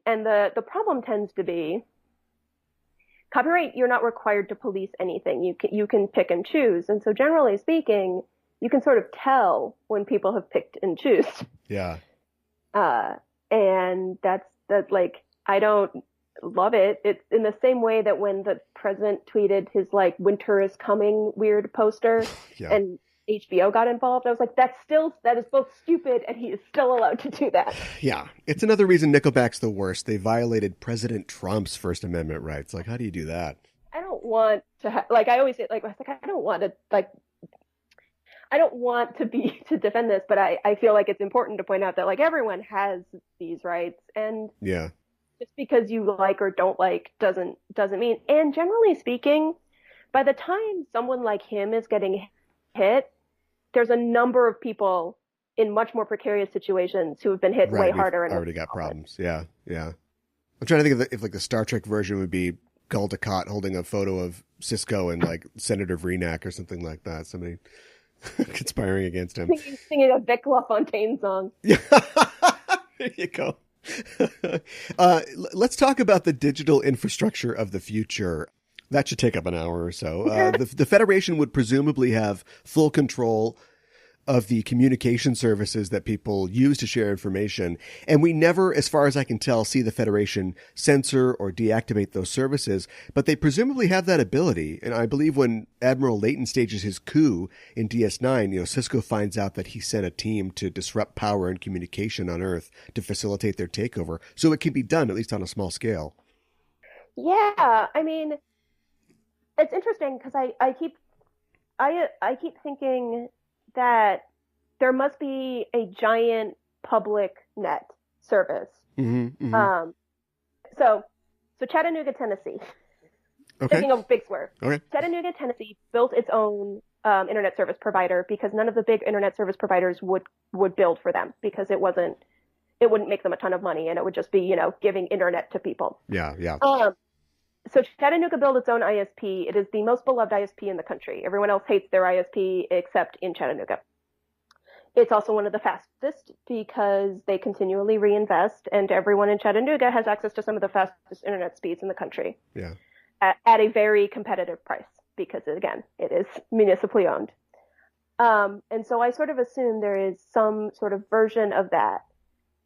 and the problem tends to be copyright. You're not required to police anything. You can pick and choose, and so generally speaking, you can sort of tell when people have picked and choose. Yeah. And that's I don't love it. It's in the same way that when the president tweeted his winter is coming weird poster and HBO got involved, I was like, that is both stupid and he is still allowed to do that. Yeah. It's another reason Nickelback's the worst. They violated President Trump's First Amendment rights. How do you do that? I don't want to I always say I don't want to I don't want to defend this, but I feel like it's important to point out that everyone has these rights, and just because you like or don't like doesn't mean. And generally speaking, by the time someone like him is getting hit, there's a number of people in much more precarious situations who have been hit way harder. And already got problems. Yeah, yeah. I'm trying to think of if the Star Trek version would be Gul Dukat holding a photo of Cisco and Senator Vreenak or something like that. Somebody conspiring against him. Singing a Vic LaFontaine song. Yeah. There you go. Let's talk about the digital infrastructure of the future. That should take up an hour or so. The Federation would presumably have full control of the communication services that people use to share information. And we never, as far as I can tell, see the Federation censor or deactivate those services, but they presumably have that ability. And I believe when Admiral Layton stages his coup in DS9, Cisco finds out that he sent a team to disrupt power and communication on Earth to facilitate their takeover. So it can be done, at least on a small scale. Yeah, I mean, it's interesting because I keep thinking that there must be a giant public net service. Mm-hmm, mm-hmm. So Chattanooga, Tennessee. Okay. Taking a big swerve. Okay. Chattanooga, Tennessee built its own internet service provider because none of the big internet service providers would build for them because it wouldn't make them a ton of money and it would just be, giving internet to people. Yeah, yeah. So Chattanooga built its own ISP. It is the most beloved ISP in the country. Everyone else hates their ISP except in Chattanooga. It's also one of the fastest because they continually reinvest, and everyone in Chattanooga has access to some of the fastest internet speeds in the country. Yeah. At a very competitive price because, again, it is municipally owned. And so I sort of assume there is some sort of version of that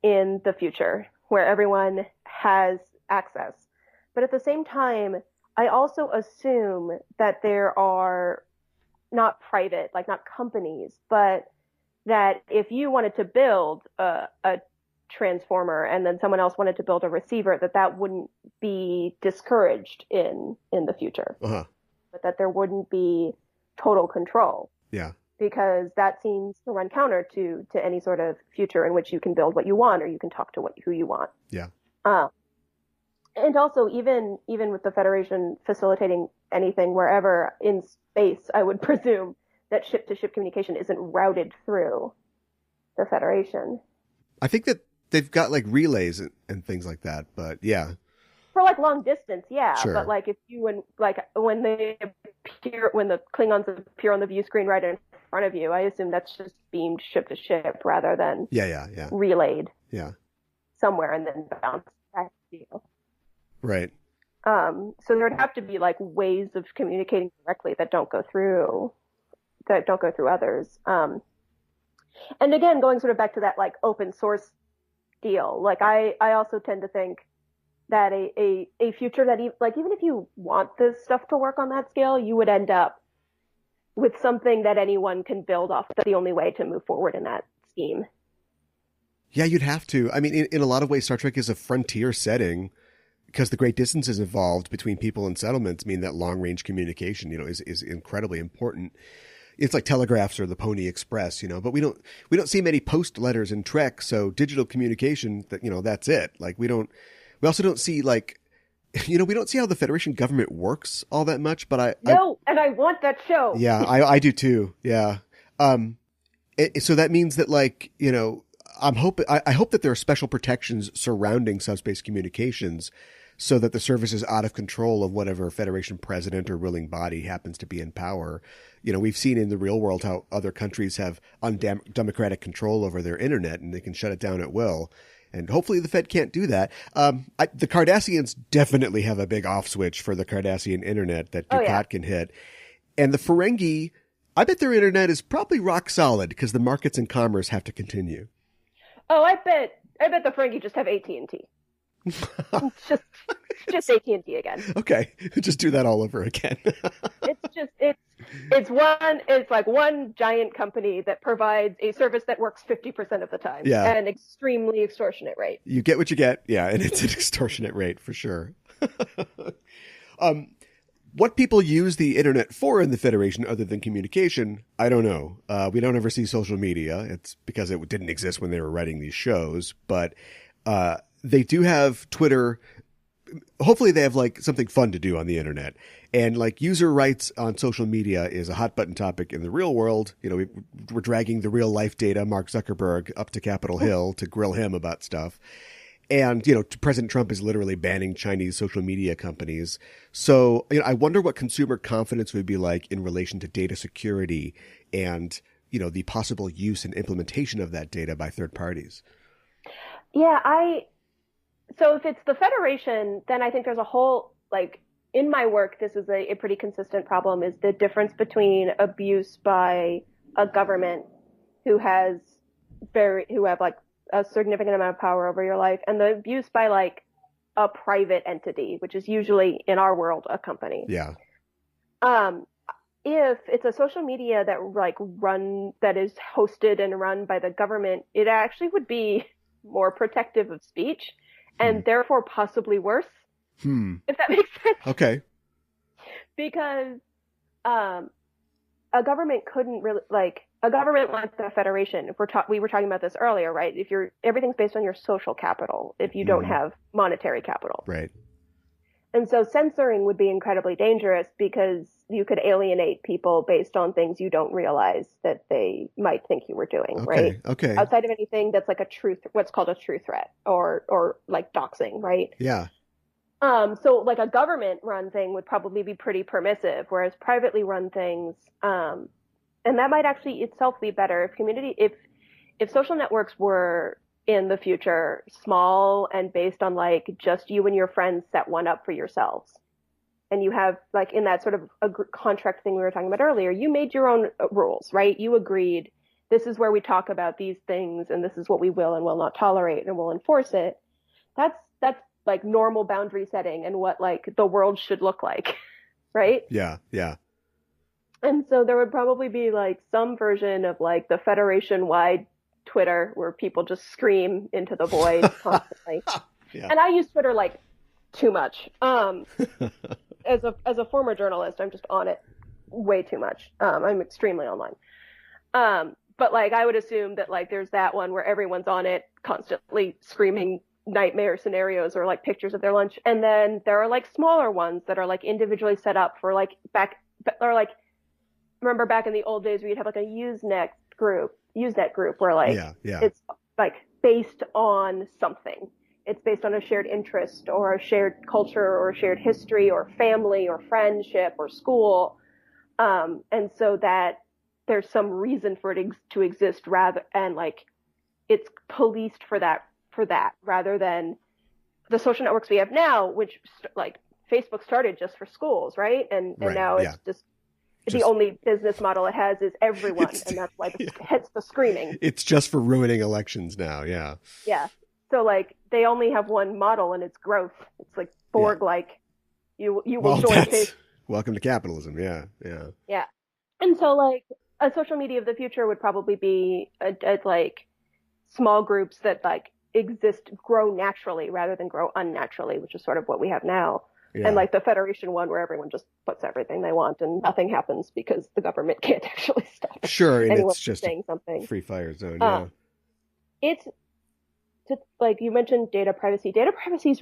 in the future where everyone has access. But at the same time, I also assume that there are not private, like not companies, but that if you wanted to build a transformer and then someone else wanted to build a receiver, that wouldn't be discouraged in the future. Uh-huh. But that there wouldn't be total control. Yeah. Because that seems to run counter to any sort of future in which you can build what you want or you can talk to who you want. Yeah. And also, even with the Federation facilitating anything wherever in space, I would presume that ship-to-ship communication isn't routed through the Federation. I think that they've got like relays and things like that, but yeah. For like long distance, yeah. Sure. But like when the Klingons appear on the view screen right in front of you, I assume that's just beamed ship-to-ship rather than relayed somewhere and then bounced back to you. Right. So there would have to be like ways of communicating directly that don't go through others. And again, going sort of back to that like open source deal, like I also tend to think that a future that even if you want this stuff to work on that scale, you would end up with something that anyone can build off. That's the only way to move forward in that scheme. Yeah, you'd have to. I mean, in a lot of ways, Star Trek is a frontier setting. Because the great distances involved between people and settlements mean that long-range communication, is incredibly important. It's like telegraphs or the Pony Express, but we don't see many post letters in Trek. So digital communication, that's it. Like we also don't see like, we don't see how the Federation government works all that much. But and I want that show. Yeah, I do too. Yeah. So that means that like, I hope that there are special protections surrounding subspace communications so that the service is out of control of whatever Federation president or ruling body happens to be in power. We've seen in the real world how other countries have undemocratic control over their internet and they can shut it down at will. And hopefully the Fed can't do that. The Cardassians definitely have a big off switch for the Cardassian internet that Dukat can hit. And the Ferengi, I bet their internet is probably rock solid because the markets and commerce have to continue. Oh, I bet the Ferengi just have AT&T. just AT&T again. Okay, just do that all over again. It's like one giant company that provides a service that works 50% of the time at an extremely extortionate rate. You get what you get, and it's an extortionate rate for sure. What people use the internet for in the Federation other than communication, I don't know. We don't ever see social media. It's because it didn't exist when they were writing these shows, but they do have Twitter. Hopefully they have like something fun to do on the internet. And like user rights on social media is a hot button topic in the real world. We're dragging the real life data, Mark Zuckerberg, up to Capitol Hill to grill him about stuff. And, President Trump is literally banning Chinese social media companies. So I wonder what consumer confidence would be like in relation to data security and, the possible use and implementation of that data by third parties. Yeah, so if it's the Federation, then I think there's a whole, like, in my work, this is a pretty consistent problem, is the difference between abuse by a government who have like a significant amount of power over your life, and the abuse by like a private entity, which is usually in our world a company. Yeah. Um, if it's a social media that is hosted and run by the government, it actually would be more protective of speech and therefore possibly worse. If that makes sense. Okay. Because a government couldn't really, like, a government like the Federation, we were talking about this earlier, right? Everything's based on your social capital if you don't have monetary capital. Right. And so censoring would be incredibly dangerous because you could alienate people based on things you don't realize that they might think you were doing, right? Okay. Outside of anything that's like what's called a true threat or like doxing, right? Yeah. So like a government run thing would probably be pretty permissive, whereas privately run things, and that might actually itself be better if social networks were in the future small and based on like just you and your friends set one up for yourselves. And you have like in that sort of a contract thing we were talking about earlier, you made your own rules, right? You agreed this is where we talk about these things and this is what we will and will not tolerate and will enforce it. That's like normal boundary setting and what like the world should look like, right? Yeah. Yeah. And so there would probably be like some version of like the Federation-wide Twitter where people just scream into the void constantly. Yeah. And I use Twitter like too much. As a former journalist, I'm just on it way too much. I'm extremely online. But like I would assume that like there's that one where everyone's on it constantly screaming nightmare scenarios or like pictures of their lunch. And then there are like smaller ones that are like individually set up for like remember back in the old days where you'd have like a Usenet group where like it's like based on something. It's based on a shared interest or a shared culture or a shared history or family or friendship or school. And so that there's some reason for it to exist and like it's policed for that rather than the social networks we have now, which like Facebook started just for schools, right? And now it's just the only business model it has is everyone, and that's why hence the screaming. It's just for ruining elections now, yeah. Yeah. So like they only have one model and it's growth. It's like Borg like you will join Facebook. Welcome to capitalism, yeah. Yeah. And so like a social media of the future would probably be a like small groups that like grow naturally rather than grow unnaturally, which is sort of what we have now. Yeah. And like the Federation one where everyone just puts everything they want and nothing happens because the government can't actually stop. Sure, and it's just saying something. Free fire zone, yeah. It's just like you mentioned data privacy. Data privacy is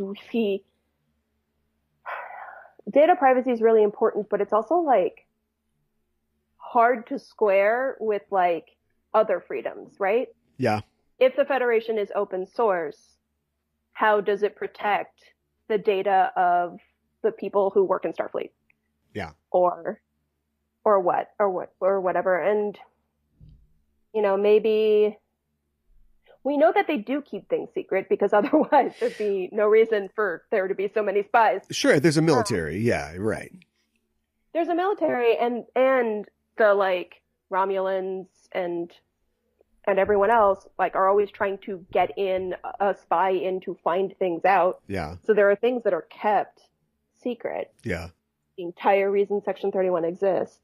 really important, but it's also like hard to square with like other freedoms, right? Yeah. If the Federation is open source, how does it protect the data of the people who work in Starfleet? Yeah. Or whatever. And, you know, maybe we know that they do keep things secret because otherwise there'd be no reason for there to be so many spies. Sure. There's a military. Yeah. Right. There's a military and the like Romulans and everyone else like are always trying to get in a spy in to find things out. Yeah. So there are things that are kept secret. Yeah. The entire reason Section 31 exists.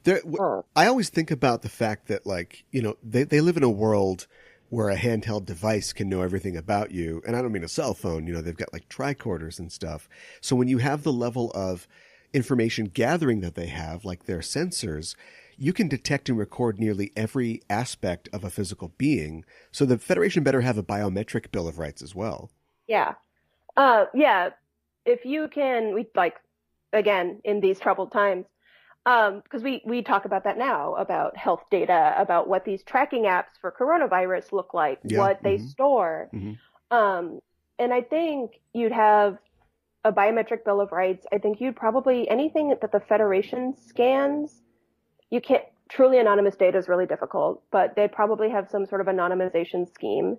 I always think about the fact that like, you know, they live in a world where a handheld device can know everything about you. And I don't mean a cell phone, you know, they've got like tricorders and stuff. So when you have the level of information gathering that they have, like their sensors, you can detect and record nearly every aspect of a physical being. So the Federation better have a biometric Bill of Rights as well. Yeah. If you can, we like, again, in these troubled times, because we talk about that now, about health data, about what these tracking apps for coronavirus look like, what they store. And I think you'd have a biometric Bill of Rights. I think you'd probably, anything that the Federation scans, you can't, truly anonymous data is really difficult, but they'd probably have some sort of anonymization scheme.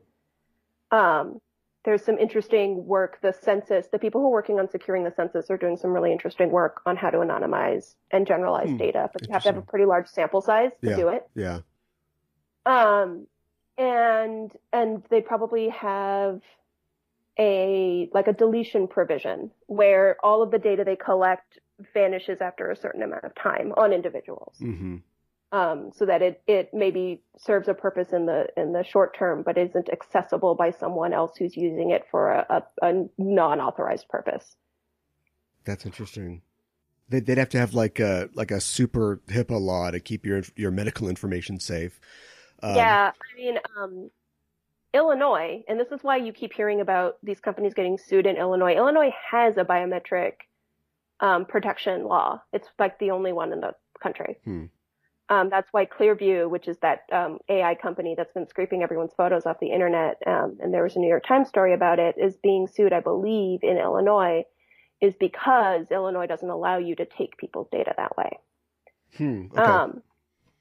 There there's some interesting work. The people who are working on securing the census are doing some really interesting work on how to anonymize and generalize data, but you have to have a pretty large sample size to do it. Yeah. And they probably have a deletion provision where all of the data they collect vanishes after a certain amount of time on individuals. Mm-hmm. So that it maybe serves a purpose in the short term, but isn't accessible by someone else who's using it for a non-authorized purpose. That's interesting. They'd have to have like a super HIPAA law to keep your medical information safe. Yeah, I mean, Illinois, and this is why you keep hearing about these companies getting sued in Illinois. Illinois has a biometric protection law. It's like the only one in the country. That's why Clearview, which is that AI company that's been scraping everyone's photos off the internet, and there was a New York Times story about it, is being sued, I believe, in Illinois, is because Illinois doesn't allow you to take people's data that way. Okay.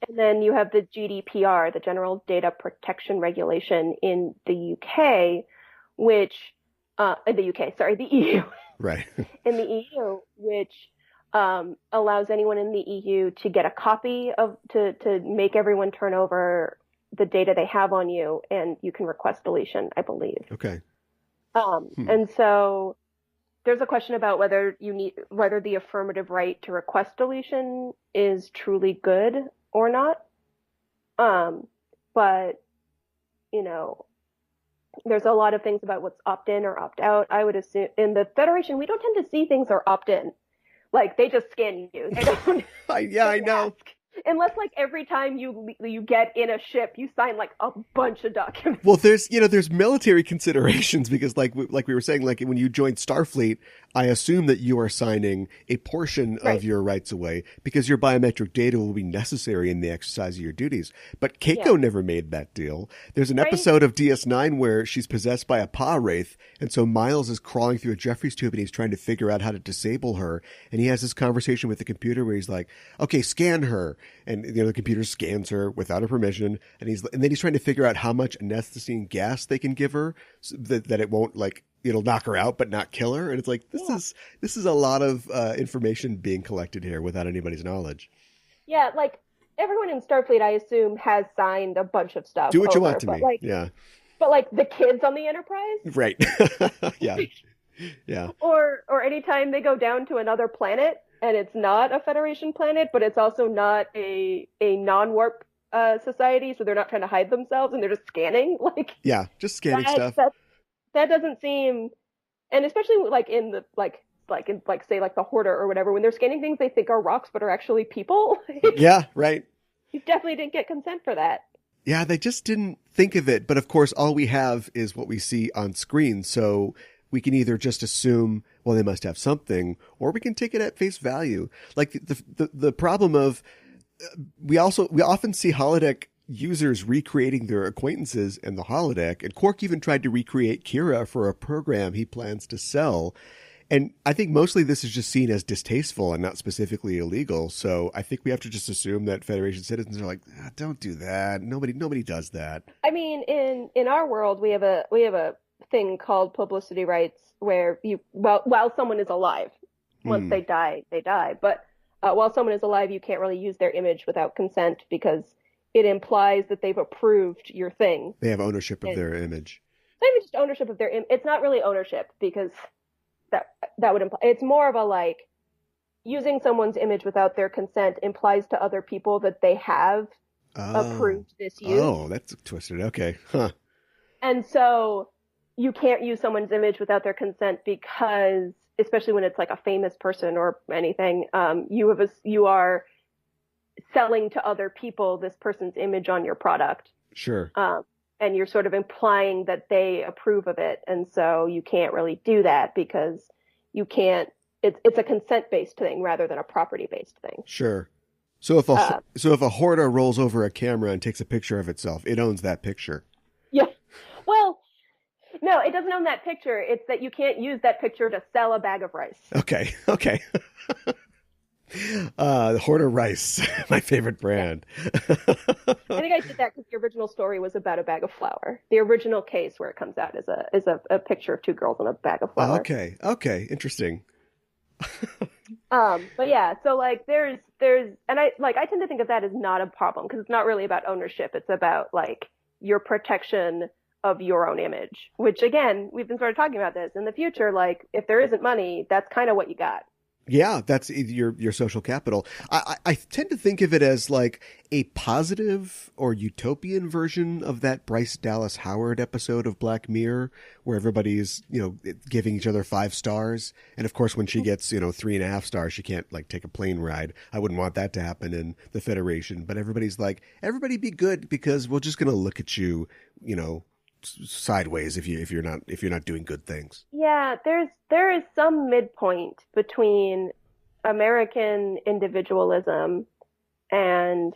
And then you have the GDPR, the General Data Protection Regulation in the UK, which, the EU. Right. In the EU, which allows anyone in the EU to get a copy to make everyone turn over the data they have on you, and you can request deletion, I believe. Okay. And so there's a question about whether the affirmative right to request deletion is truly good or not. But, there's a lot of things about what's opt-in or opt-out. I would assume in the Federation, we don't tend to see things are opt-in. Like, they just scan you. They don't. I know. Unless, every time you get in a ship, you sign, a bunch of documents. Well, there's military considerations because, like we were saying, when you join Starfleet, I assume that you are signing a portion of your rights away because your biometric data will be necessary in the exercise of your duties. But Keiko never made that deal. There's an episode of DS9 where she's possessed by a Pa Wraith, and so Miles is crawling through a Jeffries tube and he's trying to figure out how to disable her. And he has this conversation with the computer where he's like, "Okay, scan her." And the computer scans her without her permission, and then he's trying to figure out how much anesthetizing gas they can give her so that it won't it'll knock her out but not kill her. And it's like this is a lot of information being collected here without anybody's knowledge. Yeah, everyone in Starfleet, I assume, has signed a bunch of stuff. Do what you want to me. Yeah. But the kids on the Enterprise, right? Yeah, yeah. Or anytime they go down to another planet. And it's not a Federation planet, but it's also not a non-warp society, so they're not trying to hide themselves, and they're just scanning. Yeah, just scanning stuff. That doesn't seem, and especially in the say the Hoarder or whatever, when they're scanning things they think are rocks but are actually people. Yeah, right. You definitely didn't get consent for that. Yeah, they just didn't think of it. But of course, all we have is what we see on screen, so we can either just assume, well, they must have something, or we can take it at face value. The problem of we often see holodeck users recreating their acquaintances in the holodeck, and Quark even tried to recreate Kira for a program he plans to sell. And I think mostly this is just seen as distasteful and not specifically illegal. So I think we have to just assume that Federation citizens are like, don't do that. Nobody does that. I mean, in our world, we have a thing called publicity rights where while someone is alive, once they die, but while someone is alive, you can't really use their image without consent because it implies that they've approved your thing. They have ownership of their image. Not even just ownership of their image. It's not really ownership because that would imply, it's more of a using someone's image without their consent implies to other people that they have approved this use. Oh, that's twisted. Okay. Huh. And so you can't use someone's image without their consent because, especially when it's a famous person or anything, you are selling to other people this person's image on your product. Sure. And you're sort of implying that they approve of it. And so you can't really do that because you can't, it's a consent-based thing rather than a property-based thing. Sure. So if a hoarder rolls over a camera and takes a picture of itself, it owns that picture. Yeah. Well, no, it doesn't own that picture. It's that you can't use that picture to sell a bag of rice. Okay. Hoarder Rice, my favorite brand. I think I did that because the original story was about a bag of flour. The original case where it comes out is a picture of two girls in a bag of flour. Okay, interesting. But yeah, so like there's and I tend to think of that as not a problem because it's not really about ownership. It's about like your protection of your own image, which again, we've been sort of talking about this in the future. Like if there isn't money, that's kind of what you got. Yeah, that's your social capital. I tend to think of it as like a positive or utopian version of that Bryce Dallas Howard episode of Black Mirror, where everybody's, giving each other 5 stars. And of course, when she gets, 3.5 stars, she can't like take a plane ride. I wouldn't want that to happen in the Federation. But everybody's like, everybody be good because we're just going to look at you, sideways if you're not doing good things. Yeah, there is some midpoint between American individualism and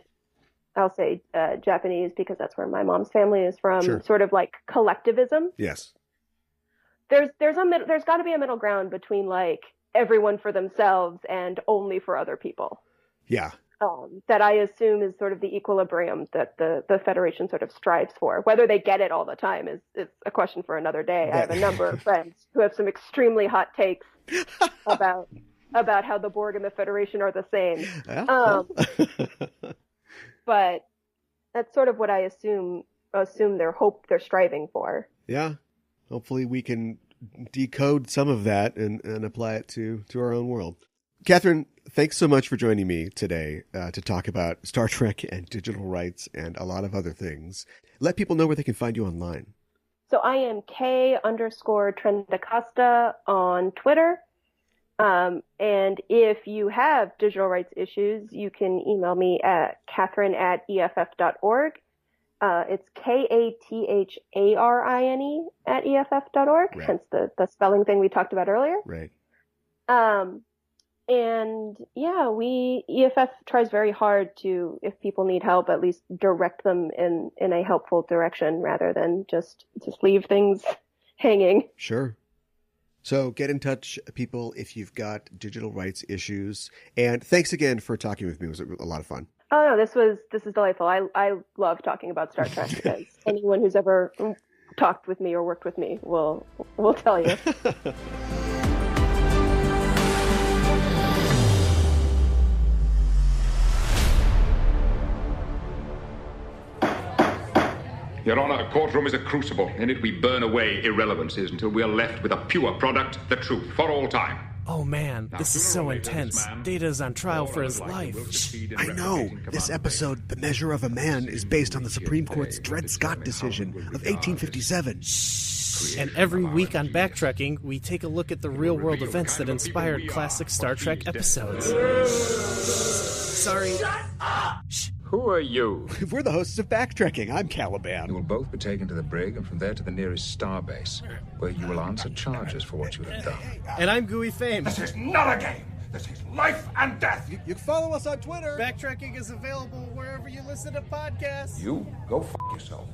I'll say Japanese because that's where my mom's family is from. Sure. Sort of like collectivism. Yes. There's got to be a middle ground between like everyone for themselves and only for other people. Yeah. That I assume is sort of the equilibrium that the Federation sort of strives for. Whether they get it all the time is a question for another day. I have a number of friends who have some extremely hot takes about how the Borg and the Federation are the same. But that's sort of what I assume they're striving for. Yeah. Hopefully we can decode some of that and apply it to our own world. Katharine, thanks so much for joining me today to talk about Star Trek and digital rights and a lot of other things. Let people know where they can find you online. So I am K_Trendacosta on Twitter. And if you have digital rights issues, you can email me at Katharine@EFF.org. It's KATHARINE @EFF.org, right. Hence the spelling thing we talked about earlier. Right. And yeah, EFF tries very hard to, if people need help, at least direct them in a helpful direction rather than just leave things hanging. Sure. So get in touch, people, if you've got digital rights issues. And thanks again for talking with me. It was a lot of fun. Oh no, this is delightful. I love talking about Star Trek because anyone who's ever talked with me or worked with me will tell you. Your Honor, a courtroom is a crucible. In it we burn away irrelevancies until we are left with a pure product, the truth, for all time. Oh man, this is so intense. Data's on trial for his life. I know. This episode, The Measure of a Man, is based on the Supreme Court's Dred Scott decision of 1857. And every week on Backtracking, we take a look at the real-world events that inspired classic Star Trek episodes. Sorry. Shut up! Shh. Who are you? We're the hosts of Backtracking. I'm Caliban. You will both be taken to the brig and from there to the nearest starbase, where you will answer charges for what you have done. And I'm Gooey Fame. This is not a game. This is life and death. You can follow us on Twitter. Backtracking is available wherever you listen to podcasts. You go f*** yourself.